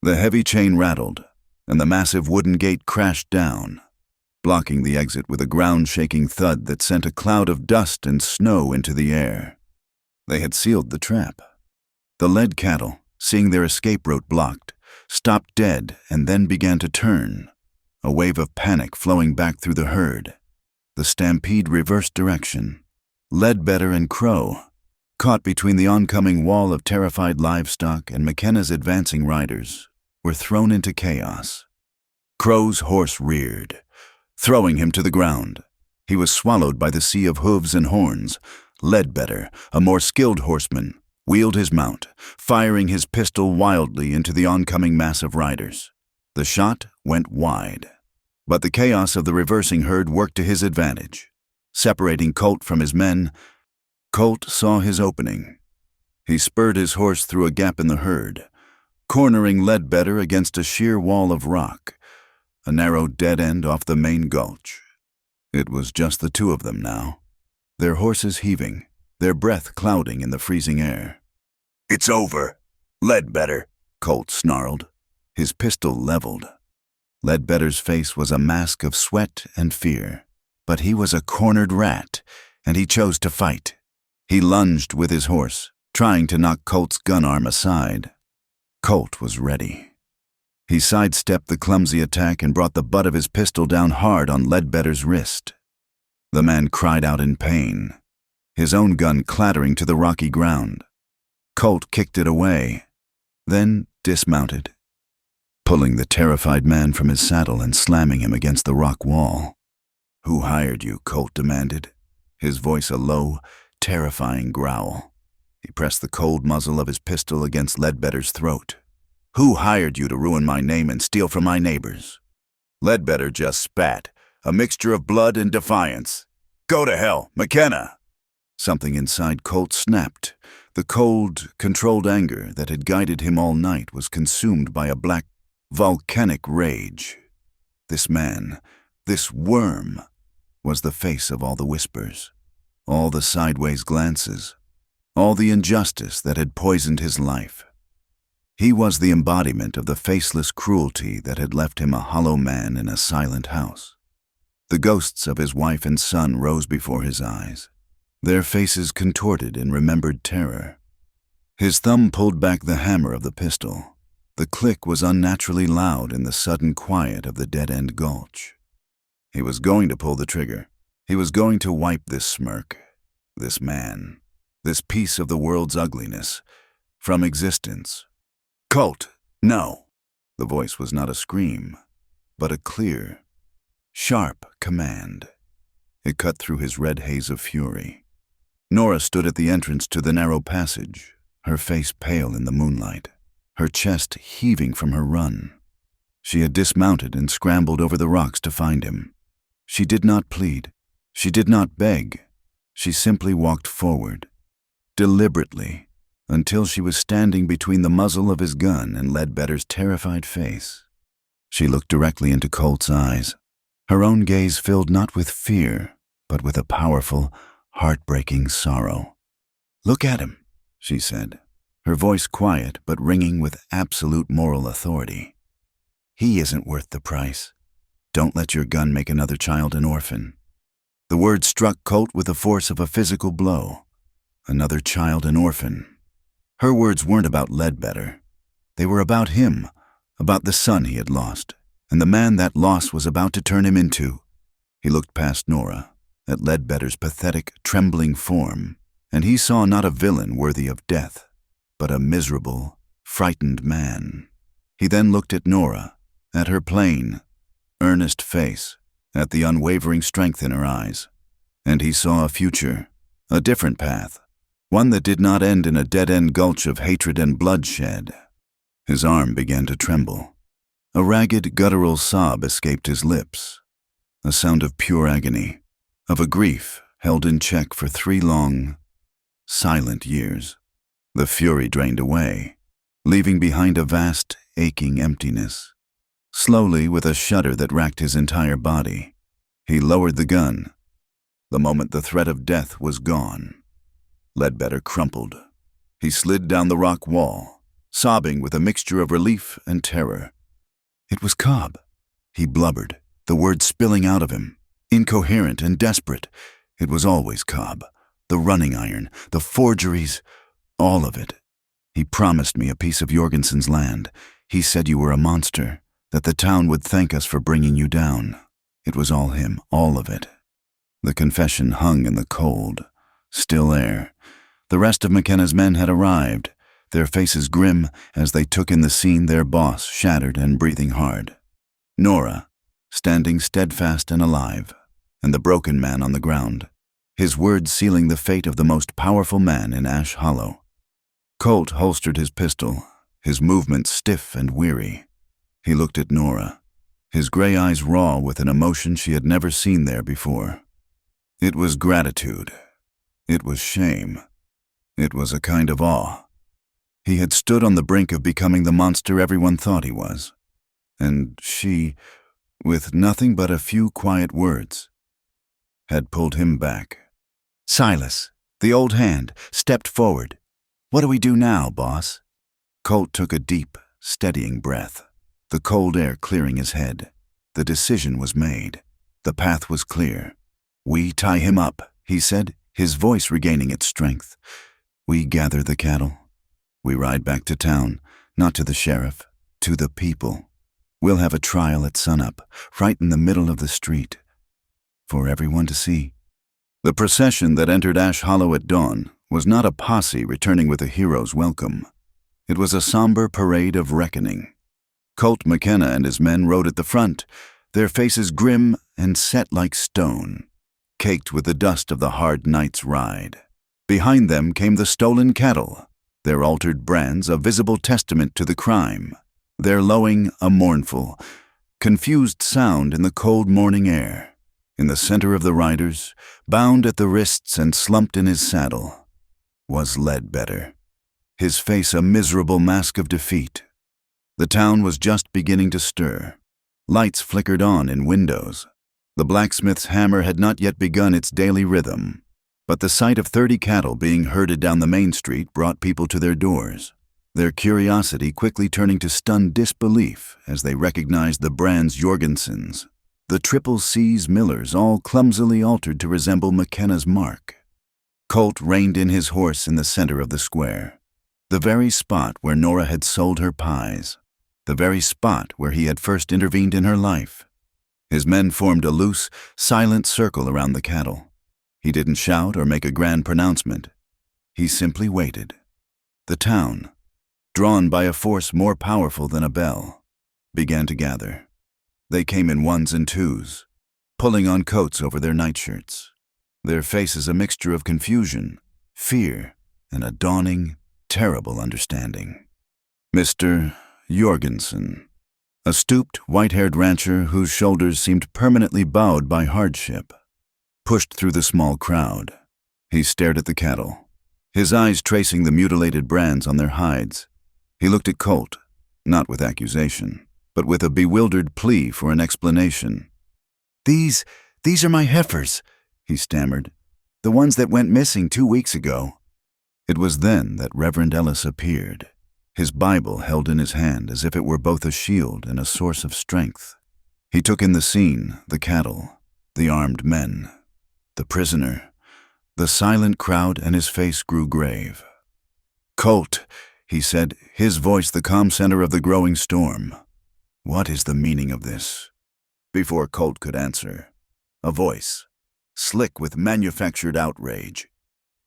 The heavy chain rattled, and the massive wooden gate crashed down, blocking the exit with a ground-shaking thud that sent a cloud of dust and snow into the air. They had sealed the trap. The led cattle, seeing their escape route blocked, stopped dead and then began to turn, a wave of panic flowing back through the herd. The stampede reversed direction. Ledbetter and Crow, caught between the oncoming wall of terrified livestock and McKenna's advancing riders, were thrown into chaos. Crow's horse reared, throwing him to the ground. He was swallowed by the sea of hooves and horns. Ledbetter, a more skilled horseman, wheeled his mount, firing his pistol wildly into the oncoming mass of riders. The shot went wide, but the chaos of the reversing herd worked to his advantage. Separating Colt from his men, Colt saw his opening. He spurred his horse through a gap in the herd, cornering Ledbetter against a sheer wall of rock, a narrow dead end off the main gulch. It was just the two of them now, their horses heaving, their breath clouding in the freezing air. "It's over, Ledbetter," Colt snarled, his pistol leveled. Ledbetter's face was a mask of sweat and fear, but he was a cornered rat, and he chose to fight. He lunged with his horse, trying to knock Colt's gun arm aside. Colt was ready. He sidestepped the clumsy attack and brought the butt of his pistol down hard on Ledbetter's wrist. The man cried out in pain, his own gun clattering to the rocky ground. Colt kicked it away, then dismounted, pulling the terrified man from his saddle and slamming him against the rock wall. "Who hired you?" Colt demanded, his voice a low, terrifying growl. He pressed the cold muzzle of his pistol against Ledbetter's throat. "Who hired you to ruin my name and steal from my neighbors?" Ledbetter just spat, a mixture of blood and defiance. "Go to hell, McKenna!" Something inside Colt snapped. The cold, controlled anger that had guided him all night was consumed by a black, volcanic rage. This man, this worm, was the face of all the whispers, all the sideways glances, all the injustice that had poisoned his life. He was the embodiment of the faceless cruelty that had left him a hollow man in a silent house. The ghosts of his wife and son rose before his eyes, their faces contorted in remembered terror. His thumb pulled back the hammer of the pistol. The click was unnaturally loud in the sudden quiet of the dead-end gulch. He was going to pull the trigger. He was going to wipe this smirk, this man, this piece of the world's ugliness, from existence. "Colt, no!" The voice was not a scream, but a clear, sharp command. It cut through his red haze of fury. Nora stood at the entrance to the narrow passage, her face pale in the moonlight, her chest heaving from her run. She had dismounted and scrambled over the rocks to find him. She did not plead. She did not beg. She simply walked forward, deliberately, until she was standing between the muzzle of his gun and Ledbetter's terrified face. She looked directly into Colt's eyes, her own gaze filled not with fear, but with a powerful, heartbreaking sorrow. "Look at him," she said, her voice quiet but ringing with absolute moral authority. "He isn't worth the price. Don't let your gun make another child an orphan." The word struck Colt with the force of a physical blow. another child an orphan. Her words weren't about Ledbetter. They were about him, about the son he had lost, and the man that loss was about to turn him into. He looked past Nora, at Ledbetter's pathetic, trembling form, and he saw not a villain worthy of death, but a miserable, frightened man. He then looked at Nora, at her plain, earnest face, at the unwavering strength in her eyes, and he saw a future, a different path, one that did not end in a dead-end gulch of hatred and bloodshed. His arm began to tremble. A ragged, guttural sob escaped his lips, a sound of pure agony, of a grief held in check for 3 long, silent years. The fury drained away, leaving behind a vast, aching emptiness. Slowly, with a shudder that racked his entire body, he lowered the gun. The moment the threat of death was gone, Ledbetter crumpled. He slid down the rock wall, sobbing with a mixture of relief and terror. It was Cobb, he blubbered, the words spilling out of him, incoherent and desperate. It was always Cobb. The running iron, the forgeries, all of it. He promised me a piece of Jorgensen's land. He said you were a monster, that the town would thank us for bringing you down. It was all him, all of it. The confession hung in the cold, still air. The rest of McKenna's men had arrived, their faces grim as they took in the scene, their boss shattered and breathing hard. Nora, standing steadfast and alive, and the broken man on the ground, his words sealing the fate of the most powerful man in Ash Hollow. Colt holstered his pistol, his movements stiff and weary. He looked at Nora, his gray eyes raw with an emotion she had never seen there before. It was gratitude. It was shame. It was a kind of awe. He had stood on the brink of becoming the monster everyone thought he was. And she, with nothing but a few quiet words, had pulled him back. Silas, the old hand, stepped forward. What do we do now, boss? Colt took a deep, steadying breath, the cold air clearing his head. The decision was made. The path was clear. We tie him up, he said, his voice regaining its strength. We gather the cattle. We ride back to town, not to the sheriff, to the people. We'll have a trial at sunup, right in the middle of the street, for everyone to see. The procession that entered Ash Hollow at dawn was not a posse returning with a hero's welcome. It was a somber parade of reckoning. Colt McKenna and his men rode at the front, their faces grim and set like stone, caked with the dust of the hard night's ride. Behind them came the stolen cattle, their altered brands a visible testament to the crime, their lowing a mournful, confused sound in the cold morning air. In the center of the riders, bound at the wrists and slumped in his saddle, was Ledbetter, his face a miserable mask of defeat. The town was just beginning to stir. Lights flickered on in windows. The blacksmith's hammer had not yet begun its daily rhythm, but the sight of 30 cattle being herded down the main street brought people to their doors, their curiosity quickly turning to stunned disbelief as they recognized the brands Jorgensen's, the Triple C's Millers, all clumsily altered to resemble McKenna's mark. Colt reined in his horse in the center of the square, the very spot where Nora had sold her pies, the very spot where he had first intervened in her life. His men formed a loose, silent circle around the cattle. He didn't shout or make a grand pronouncement. He simply waited. The town, drawn by a force more powerful than a bell, began to gather. They came in ones and twos, pulling on coats over their nightshirts, their faces a mixture of confusion, fear, and a dawning, terrible understanding. Mr. Jorgensen, a stooped, white-haired rancher whose shoulders seemed permanently bowed by hardship, pushed through the small crowd. He stared at the cattle, his eyes tracing the mutilated brands on their hides. He looked at Colt, not with accusation, but with a bewildered plea for an explanation. These are my heifers, he stammered, the ones that went missing 2 weeks ago. It was then that Reverend Ellis appeared, his Bible held in his hand as if it were both a shield and a source of strength. He took in the scene, the cattle, the armed men, the prisoner, The silent crowd and his face grew grave. "Colt," he said, his voice the calm center of the growing storm. "What is the meaning of this?" Before Colt could answer, a voice, slick with manufactured outrage,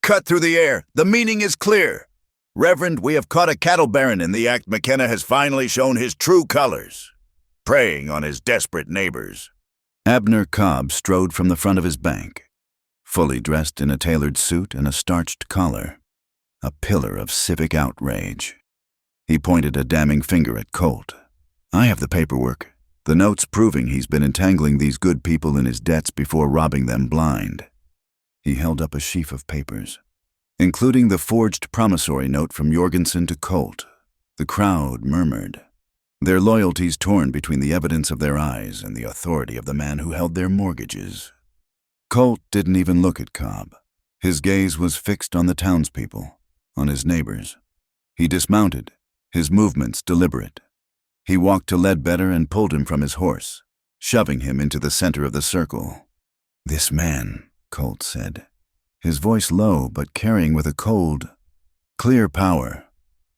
cut through the air. "The meaning is clear. Reverend, we have caught a cattle baron in the act. McKenna has finally shown his true colors, preying on his desperate neighbors." Abner Cobb strode from the front of his bank, fully dressed in a tailored suit and a starched collar, a pillar of civic outrage. He pointed a damning finger at Colt. "I have the paperwork, the notes proving he's been entangling these good people in his debts before robbing them blind." He held up a sheaf of papers, including the forged promissory note from Jorgensen to Colt. The crowd murmured, their loyalties torn between the evidence of their eyes and the authority of the man who held their mortgages. Colt didn't even look at Cobb. His gaze was fixed on the townspeople, on his neighbors. He dismounted, his movements deliberate. He walked to Ledbetter and pulled him from his horse, shoving him into the center of the circle. "This man," Colt said, his voice low but carrying with a cold, clear power,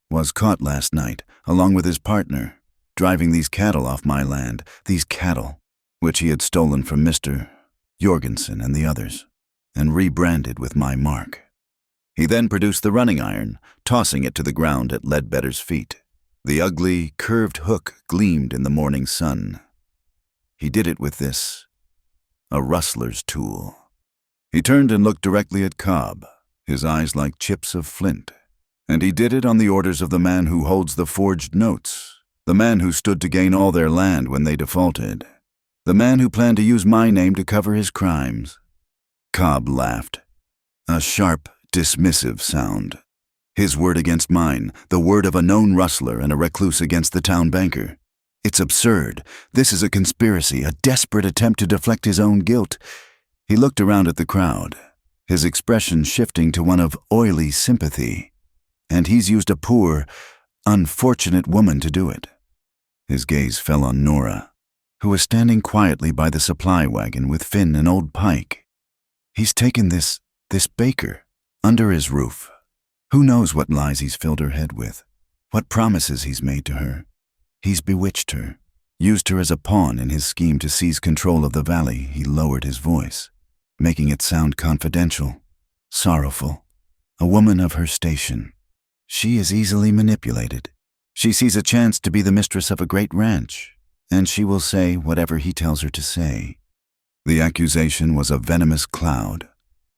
"was caught last night, along with his partner, driving these cattle off my land, these cattle, which he had stolen from Mr. Jorgensen and the others, and rebranded with my mark." He then produced the running iron, tossing it to the ground at Ledbetter's feet. The ugly, curved hook gleamed in the morning sun. He did it with this, a rustler's tool. He turned and looked directly at Cobb, his eyes like chips of flint. And he did it on the orders of the man who holds the forged notes, the man who stood to gain all their land when they defaulted, the man who planned to use my name to cover his crimes. Cobb laughed, a sharp, dismissive sound. His word against mine, the word of a known rustler and a recluse against the town banker. It's absurd. This is a conspiracy, a desperate attempt to deflect his own guilt. He looked around at the crowd, his expression shifting to one of oily sympathy. And he's used a poor, unfortunate woman to do it. His gaze fell on Nora, who was standing quietly by the supply wagon with Finn and old Pike. He's taken this baker under his roof. Who knows what lies he's filled her head with, what promises he's made to her. He's bewitched her, used her as a pawn in his scheme to seize control of the valley. He lowered his voice, making it sound confidential, sorrowful, a woman of her station. She is easily manipulated. She sees a chance to be the mistress of a great ranch, and she will say whatever he tells her to say. The accusation was a venomous cloud,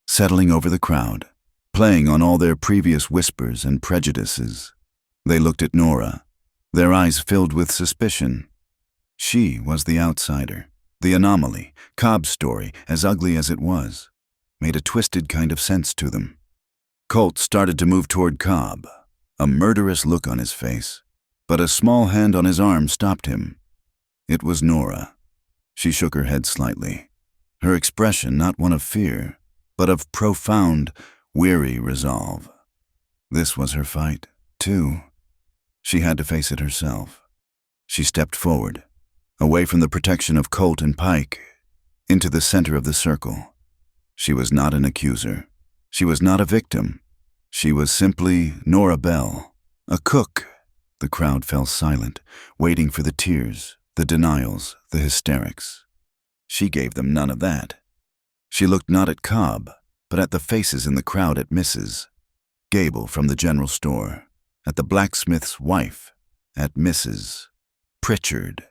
settling over the crowd, playing on all their previous whispers and prejudices. They looked at Nora, their eyes filled with suspicion. She was the outsider, the anomaly. Cobb's story, as ugly as it was, made a twisted kind of sense to them. Colt started to move toward Cobb, a murderous look on his face, but a small hand on his arm stopped him. It was Nora. She shook her head slightly, her expression not one of fear, but of profound, weary resolve. This was her fight, too. She had to face it herself. She stepped forward, away from the protection of Colt and Pike, into the center of the circle. She was not an accuser. She was not a victim. She was simply Nora Bell, a cook. The crowd fell silent, waiting for the tears, the denials, the hysterics. She gave them none of that. She looked not at Cobb, but at the faces in the crowd, at Mrs. Gable from the general store, at the blacksmith's wife, at Mrs. Pritchard,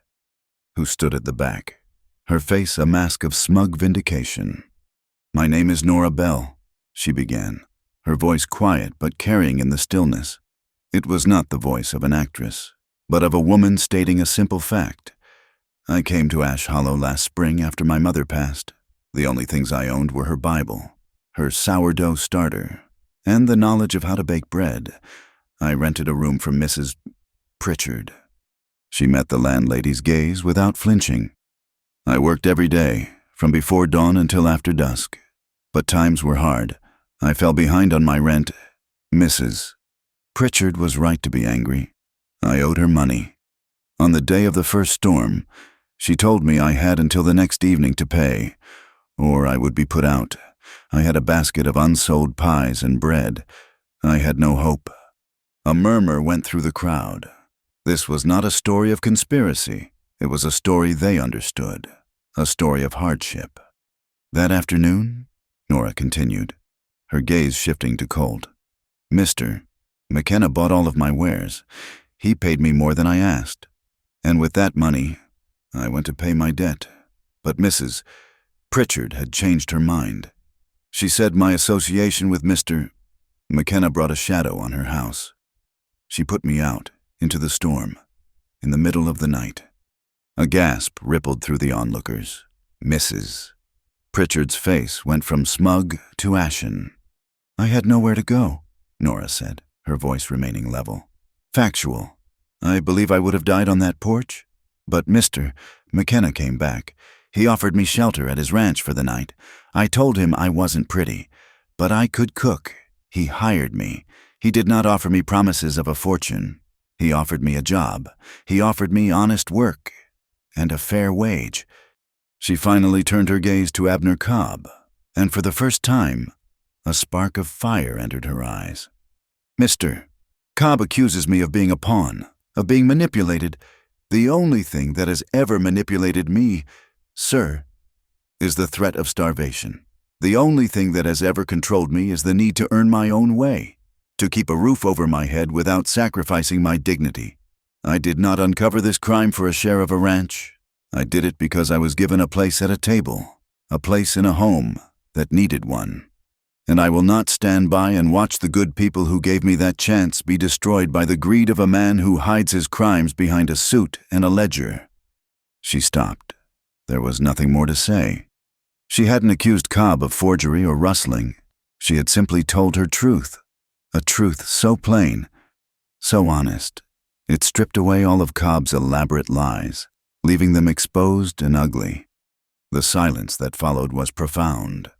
who stood at the back, her face a mask of smug vindication. "My name is Nora Bell," she began, her voice quiet but carrying in the stillness. It was not the voice of an actress, but of a woman stating a simple fact. "I came to Ash Hollow last spring after my mother passed. The only things I owned were her Bible, her sourdough starter, and the knowledge of how to bake bread. I rented a room from Mrs. Pritchard." She met the landlady's gaze without flinching. "I worked every day, from before dawn until after dusk. But times were hard. I fell behind on my rent. Mrs. Pritchard was right to be angry. I owed her money. On the day of the first storm, she told me I had until the next evening to pay, or I would be put out. I had a basket of unsold pies and bread. I had no hope. A murmur went through the crowd. This was not a story of conspiracy. It was a story they understood, a story of hardship. That afternoon, Nora continued, her gaze shifting to Colt. Mr. McKenna bought all of my wares. He paid me more than I asked. And with that money, I went to pay my debt. But Mrs. Pritchard had changed her mind. She said my association with Mr. McKenna brought a shadow on her house. She put me out into the storm, in the middle of the night. A gasp rippled through the onlookers. Mrs. Pritchard's face went from smug to ashen. I had nowhere to go, Nora said, her voice remaining level. Factual. I believe I would have died on that porch. But Mr. McKenna came back. He offered me shelter at his ranch for the night. I told him I wasn't pretty, but I could cook. He hired me. He did not offer me promises of a fortune. He offered me a job. He offered me honest work and a fair wage. She finally turned her gaze to Abner Cobb, and for the first time, a spark of fire entered her eyes. Mr. Cobb accuses me of being a pawn, of being manipulated. The only thing that has ever manipulated me, sir, is the threat of starvation. The only thing that has ever controlled me is the need to earn my own way, to keep a roof over my head without sacrificing my dignity. I did not uncover this crime for a share of a ranch. I did it because I was given a place at a table, a place in a home that needed one. And I will not stand by and watch the good people who gave me that chance be destroyed by the greed of a man who hides his crimes behind a suit and a ledger. She stopped. There was nothing more to say. She hadn't accused Cobb of forgery or rustling. She had simply told her truth, a truth so plain, so honest. It stripped away all of Cobb's elaborate lies, leaving them exposed and ugly. The silence that followed was profound.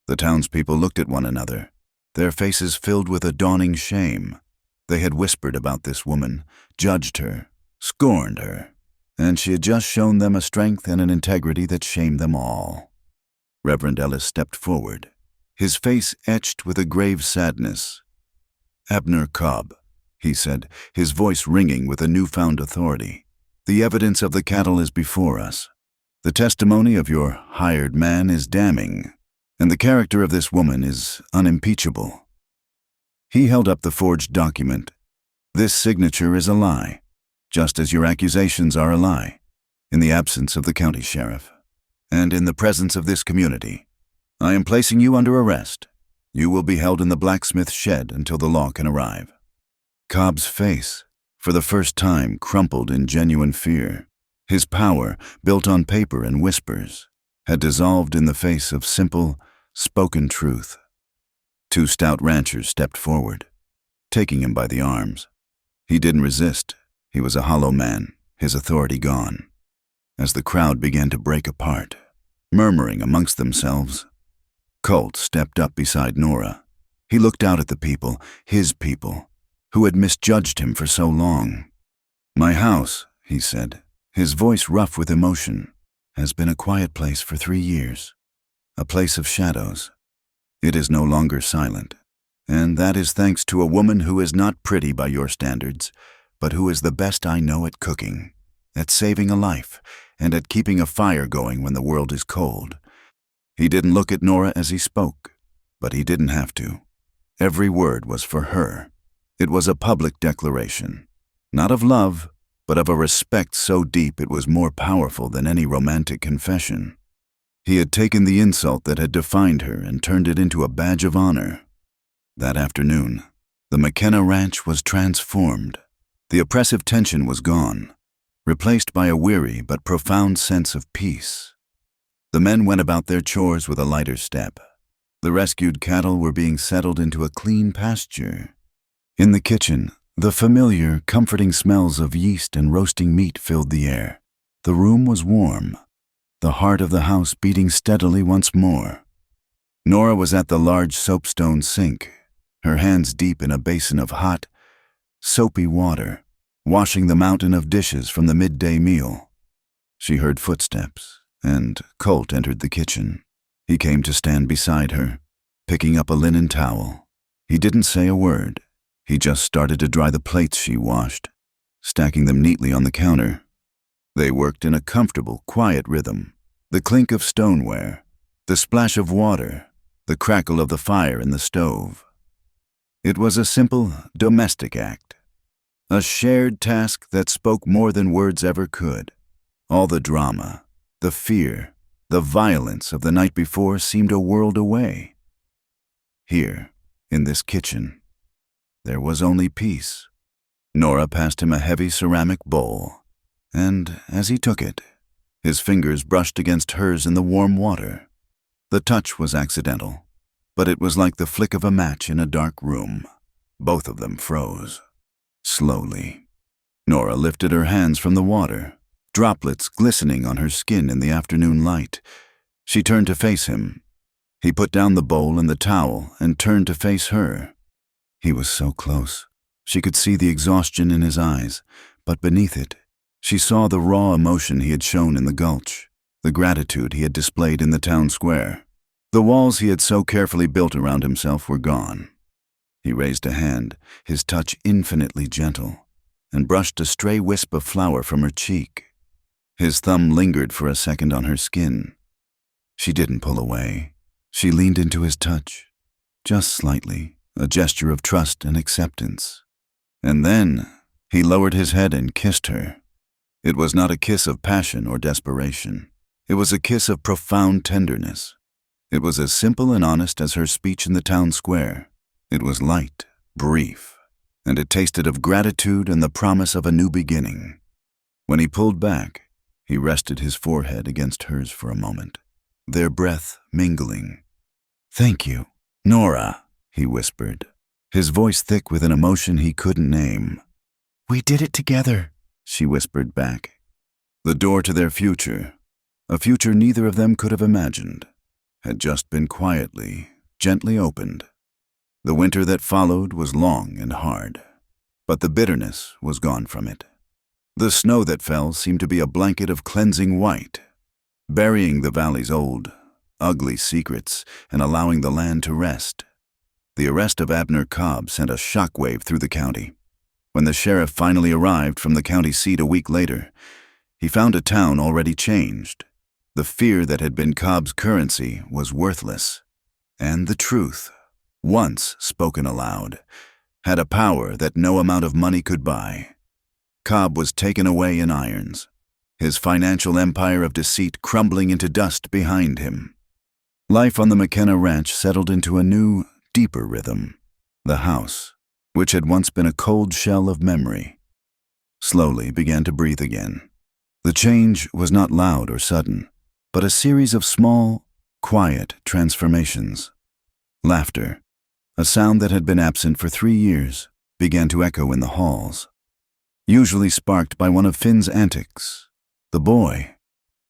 The townspeople looked at one another, their faces filled with a dawning shame. They had whispered about this woman, judged her, scorned her, and she had just shown them a strength and an integrity that shamed them all. Reverend Ellis stepped forward, his face etched with a grave sadness. Abner Cobb, he said, his voice ringing with a newfound authority. The evidence of the cattle is before us. The testimony of your hired man is damning, and the character of this woman is unimpeachable. He held up the forged document. This signature is a lie, just as your accusations are a lie, in the absence of the county sheriff, and in the presence of this community. I am placing you under arrest. You will be held in the blacksmith shed until the law can arrive. Cobb's face, for the first time, crumpled in genuine fear. His power, built on paper and whispers, had dissolved in the face of simple, spoken truth. Two stout ranchers stepped forward, taking him by the arms. He didn't resist. He was a hollow man, his authority gone. As the crowd began to break apart, murmuring amongst themselves, Colt stepped up beside Nora. He looked out at the people, his people, who had misjudged him for so long. My house, he said, his voice rough with emotion, has been a quiet place for 3 years, a place of shadows. It is no longer silent, and that is thanks to a woman who is not pretty by your standards, but who is the best I know at cooking, at saving a life, and at keeping a fire going when the world is cold. He didn't look at Nora as he spoke, but he didn't have to. Every word was for her. It was a public declaration, not of love, but of a respect so deep it was more powerful than any romantic confession. He had taken the insult that had defined her and turned it into a badge of honor. That afternoon, the McKenna ranch was transformed. The oppressive tension was gone, replaced by a weary but profound sense of peace. The men went about their chores with a lighter step. The rescued cattle were being settled into a clean pasture. In the kitchen, the familiar, comforting smells of yeast and roasting meat filled the air. The room was warm, the heart of the house beating steadily once more. Nora was at the large soapstone sink, her hands deep in a basin of hot, soapy water, washing the mountain of dishes from the midday meal. She heard footsteps, and Colt entered the kitchen. He came to stand beside her, picking up a linen towel. He didn't say a word. He just started to dry the plates she washed, stacking them neatly on the counter. They worked in a comfortable, quiet rhythm. The clink of stoneware, the splash of water, the crackle of the fire in the stove. It was a simple, domestic act. A shared task that spoke more than words ever could. All the drama, the fear, the violence of the night before seemed a world away. Here, in this kitchen, there was only peace. Nora passed him a heavy ceramic bowl, and as he took it, his fingers brushed against hers in the warm water. The touch was accidental, but it was like the flick of a match in a dark room. Both of them froze. Slowly, Nora lifted her hands from the water, droplets glistening on her skin in the afternoon light. She turned to face him. He put down the bowl and the towel and turned to face her. He was so close. She could see the exhaustion in his eyes, but beneath it, she saw the raw emotion he had shown in the gulch, the gratitude he had displayed in the town square. The walls he had so carefully built around himself were gone. He raised a hand, his touch infinitely gentle, and brushed a stray wisp of flour from her cheek. His thumb lingered for a second on her skin. She didn't pull away. She leaned into his touch, just slightly, a gesture of trust and acceptance. And then he lowered his head and kissed her. It was not a kiss of passion or desperation. It was a kiss of profound tenderness. It was as simple and honest as her speech in the town square. It was light, brief, and it tasted of gratitude and the promise of a new beginning. When he pulled back, he rested his forehead against hers for a moment, their breath mingling. "Thank you, Nora," he whispered, his voice thick with an emotion he couldn't name. "We did it together," she whispered back. The door to their future, a future neither of them could have imagined, had just been quietly, gently opened. The winter that followed was long and hard, but the bitterness was gone from it. The snow that fell seemed to be a blanket of cleansing white, burying the valley's old, ugly secrets and allowing the land to rest. The arrest of Abner Cobb sent a shockwave through the county. When the sheriff finally arrived from the county seat a week later, he found a town already changed. The fear that had been Cobb's currency was worthless, and the truth, once spoken aloud, had a power that no amount of money could buy. Cobb was taken away in irons, his financial empire of deceit crumbling into dust behind him. Life on the McKenna ranch settled into a new, deeper rhythm. The house, which had once been a cold shell of memory, slowly began to breathe again. The change was not loud or sudden, but a series of small, quiet transformations. Laughter, a sound that had been absent for 3 years, began to echo in the halls, usually sparked by one of Finn's antics. The boy,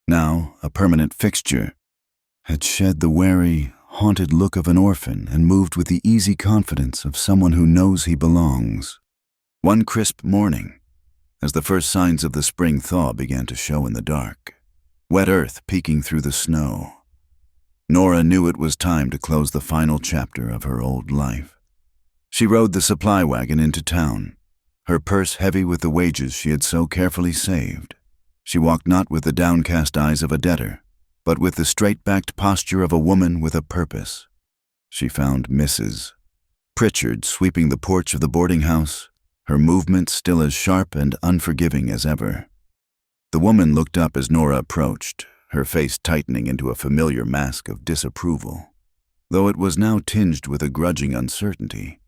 now a permanent fixture, had shed the wary, haunted look of an orphan and moved with the easy confidence of someone who knows he belongs. One crisp morning, as the first signs of the spring thaw began to show in the dark, wet earth peeking through the snow, Nora knew it was time to close the final chapter of her old life. She rode the supply wagon into town, her purse heavy with the wages she had so carefully saved. She walked not with the downcast eyes of a debtor, but with the straight-backed posture of a woman with a purpose. She found Mrs. Pritchard sweeping the porch of the boarding house, her movements still as sharp and unforgiving as ever. The woman looked up as Nora approached, her face tightening into a familiar mask of disapproval, though it was now tinged with a grudging uncertainty.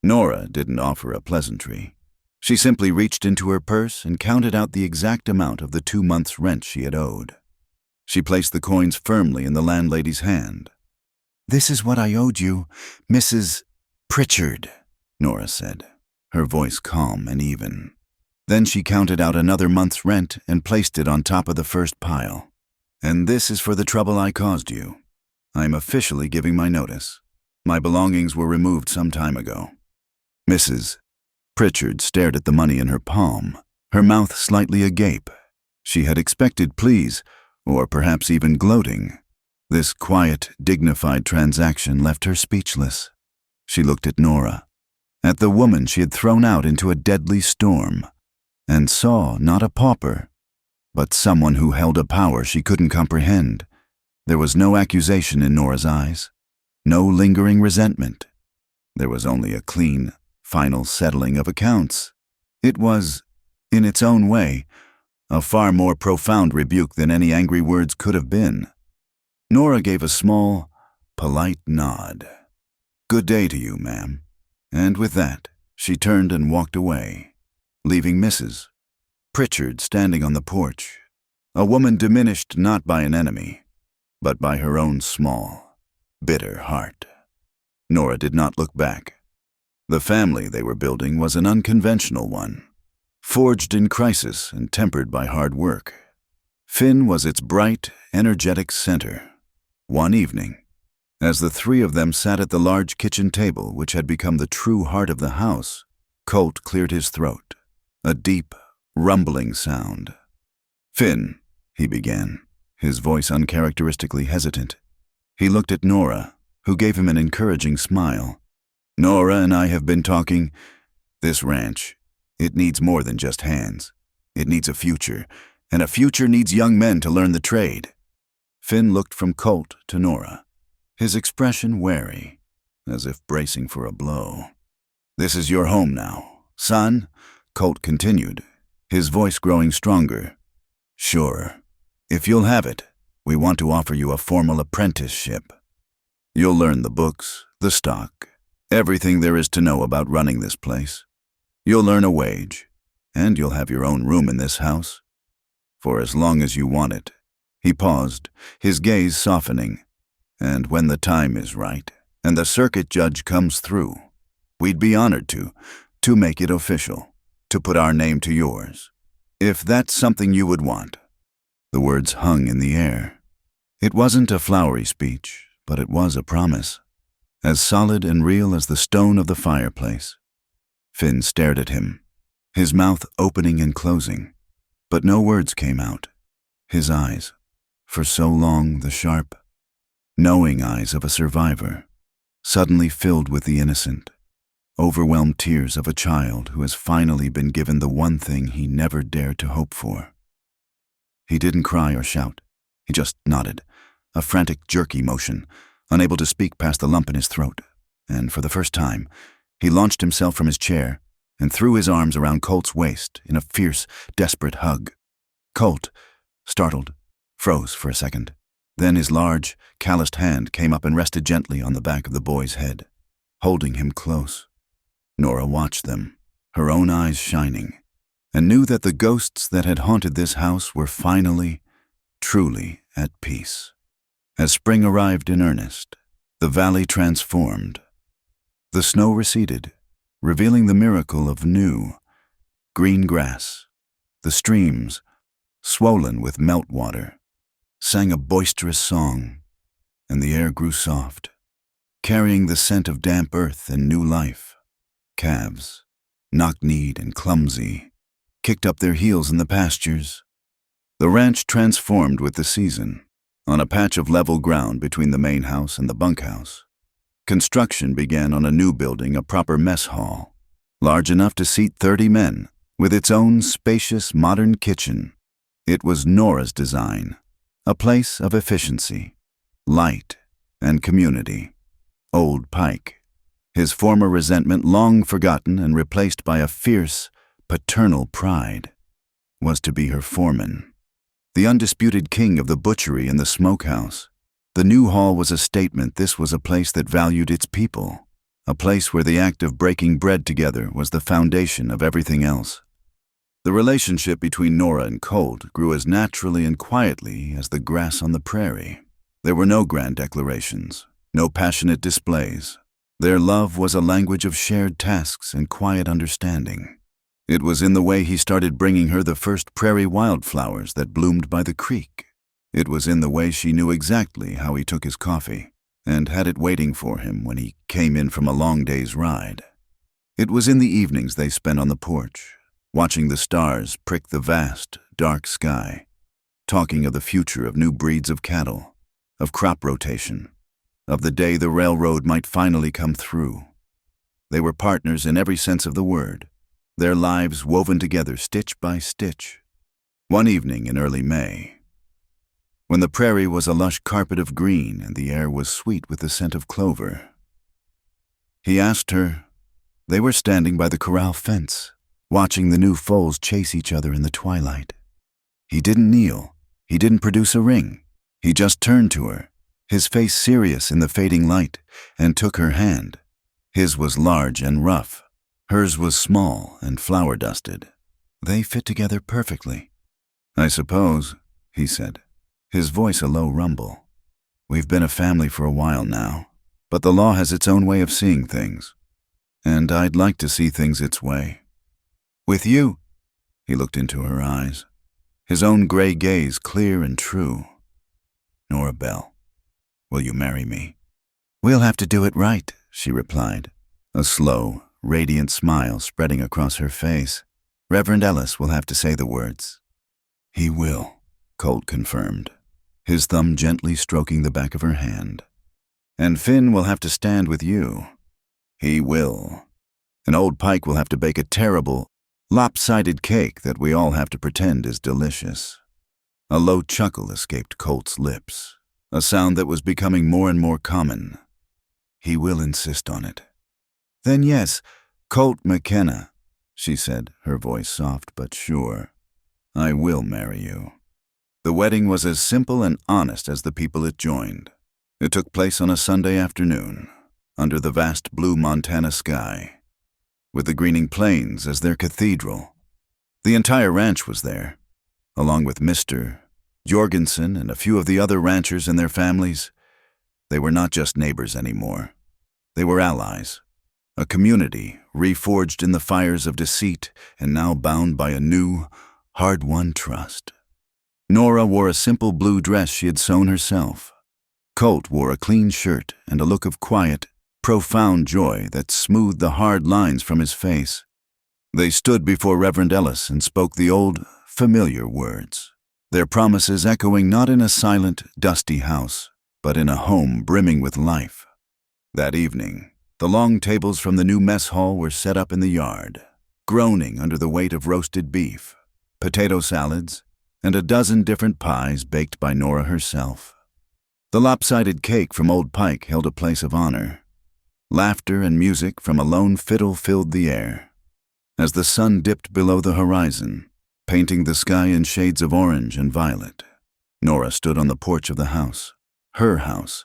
Nora didn't offer a pleasantry. She simply reached into her purse and counted out the exact amount of the 2 months' rent she had owed. She placed the coins firmly in the landlady's hand. "This is what I owed you, Mrs. Pritchard," Nora said, her voice calm and even. Then she counted out another month's rent and placed it on top of the first pile. "And this is for the trouble I caused you. I am officially giving my notice. My belongings were removed some time ago." Mrs. Pritchard stared at the money in her palm, her mouth slightly agape. She had expected pleas, or perhaps even gloating. This quiet, dignified transaction left her speechless. She looked at Nora, at the woman she had thrown out into a deadly storm, and saw not a pauper, but someone who held a power she couldn't comprehend. There was no accusation in Nora's eyes, no lingering resentment. There was only a clean, final settling of accounts. It was, in its own way, a far more profound rebuke than any angry words could have been. Nora gave a small, polite nod. "Good day to you, ma'am." And with that, she turned and walked away, leaving Mrs. Pritchard standing on the porch, a woman diminished not by an enemy, but by her own small, bitter heart. Nora did not look back. The family they were building was an unconventional one, forged in crisis and tempered by hard work. Finn was its bright, energetic center. One evening, as the three of them sat at the large kitchen table which had become the true heart of the house, Colt cleared his throat, a deep, rumbling sound. "Finn," he began, his voice uncharacteristically hesitant. He looked at Nora, who gave him an encouraging smile. "Nora and I have been talking. This ranch, it needs more than just hands. It needs a future, and a future needs young men to learn the trade." Finn looked from Colt to Nora, his expression wary, as if bracing for a blow. "This is your home now, son," Colt continued, his voice growing stronger. "Sure, if you'll have it, we want to offer you a formal apprenticeship. You'll learn the books, the stock, everything there is to know about running this place. You'll earn a wage, and you'll have your own room in this house. For as long as you want it." He paused, his gaze softening. "And when the time is right, and the circuit judge comes through, we'd be honored to make it official, to put our name to yours, if that's something you would want." The words hung in the air. It wasn't a flowery speech, but it was a promise, as solid and real as the stone of the fireplace. Finn stared at him, his mouth opening and closing, but no words came out. His eyes, for so long the sharp, knowing eyes of a survivor, suddenly filled with the innocent, overwhelmed tears of a child who has finally been given the one thing he never dared to hope for. He didn't cry or shout. He just nodded, a frantic, jerky motion, unable to speak past the lump in his throat. And for the first time, he launched himself from his chair and threw his arms around Colt's waist in a fierce, desperate hug. Colt, startled, froze for a second. Then his large, calloused hand came up and rested gently on the back of the boy's head, holding him close. Nora watched them, her own eyes shining, and knew that the ghosts that had haunted this house were finally, truly at peace. As spring arrived in earnest, the valley transformed. The snow receded, revealing the miracle of new, green grass. The streams, swollen with meltwater, sang a boisterous song, and the air grew soft, carrying the scent of damp earth and new life. Calves, knock-kneed and clumsy, kicked up their heels in the pastures. The ranch transformed with the season. On a patch of level ground between the main house and the bunkhouse, construction began on a new building, a proper mess hall, large enough to seat 30 men, with its own spacious modern kitchen. It was Nora's design, a place of efficiency, light, and community. Old Pike, his former resentment long forgotten and replaced by a fierce, paternal pride, was to be her foreman. The undisputed king of the butchery and the smokehouse. The new hall was a statement this was a place that valued its people, a place where the act of breaking bread together was the foundation of everything else. The relationship between Nora and Colt grew as naturally and quietly as the grass on the prairie. There were no grand declarations, no passionate displays. Their love was a language of shared tasks and quiet understanding. It was in the way he started bringing her the first prairie wildflowers that bloomed by the creek. It was in the way she knew exactly how he took his coffee and had it waiting for him when he came in from a long day's ride. It was in the evenings they spent on the porch, watching the stars prick the vast, dark sky, talking of the future of new breeds of cattle, of crop rotation, of the day the railroad might finally come through. They were partners in every sense of the word, their lives woven together stitch by stitch. One evening in early May, when the prairie was a lush carpet of green and the air was sweet with the scent of clover, he asked her. They were standing by the corral fence, watching the new foals chase each other in the twilight. He didn't kneel. He didn't produce a ring. He just turned to her, his face serious in the fading light, and took her hand. His was large and rough. Hers was small and flower-dusted. They fit together perfectly. "I suppose," he said, his voice a low rumble. "We've been a family for a while now, but the law has its own way of seeing things, and I'd like to see things its way. With you." He looked into her eyes, his own gray gaze clear and true. "Nora Bell, will you marry me?" "We'll have to do it right," she replied, a slow, radiant smile spreading across her face. "Reverend Ellis will have to say the words." "He will," Colt confirmed, his thumb gently stroking the back of her hand. "And Finn will have to stand with you." "He will. And Old Pike will have to bake a terrible, lopsided cake that we all have to pretend is delicious." A low chuckle escaped Colt's lips, a sound that was becoming more and more common. "He will insist on it." "Then yes, Colt McKenna," she said, her voice soft but sure. "I will marry you." The wedding was as simple and honest as the people it joined. It took place on a Sunday afternoon, under the vast blue Montana sky, with the greening plains as their cathedral. The entire ranch was there, along with Mr. Jorgensen and a few of the other ranchers and their families. They were not just neighbors anymore. They were allies, a community reforged in the fires of deceit and now bound by a new, hard-won trust. Nora wore a simple blue dress she had sewn herself. Colt wore a clean shirt and a look of quiet, profound joy that smoothed the hard lines from his face. They stood before Reverend Ellis and spoke the old, familiar words, their promises echoing not in a silent, dusty house, but in a home brimming with life. That evening, the long tables from the new mess hall were set up in the yard, groaning under the weight of roasted beef, potato salads, and a dozen different pies baked by Nora herself. The lopsided cake from Old Pike held a place of honor. Laughter and music from a lone fiddle filled the air. As the sun dipped below the horizon, painting the sky in shades of orange and violet, Nora stood on the porch of the house, her house,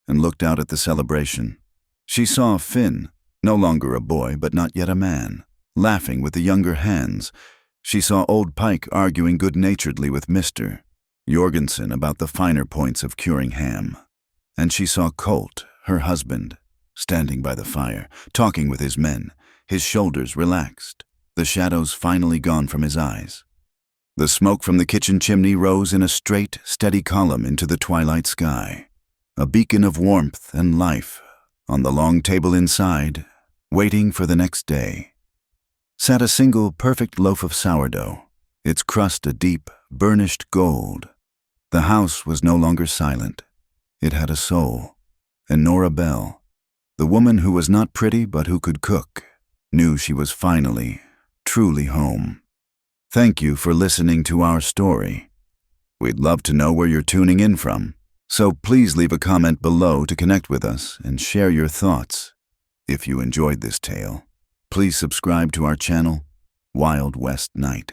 and looked out at the celebration. She saw Finn, no longer a boy but not yet a man, laughing with the younger hands. She saw Old Pike arguing good-naturedly with Mr. Jorgensen about the finer points of curing ham. And she saw Colt, her husband, standing by the fire, talking with his men, his shoulders relaxed, the shadows finally gone from his eyes. The smoke from the kitchen chimney rose in a straight, steady column into the twilight sky, a beacon of warmth and life. On the long table inside, waiting for the next day, sat a single perfect loaf of sourdough, its crust a deep, burnished gold. The house was no longer silent. It had a soul, and Nora Bell, the woman who was not pretty but who could cook, knew she was finally, truly home. Thank you for listening to our story. We'd love to know where you're tuning in from, so please leave a comment below to connect with us and share your thoughts. If you enjoyed this tale, please subscribe to our channel, Wild West Night.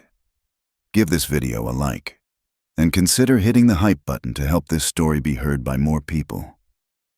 Give this video a like, and consider hitting the hype button to help this story be heard by more people.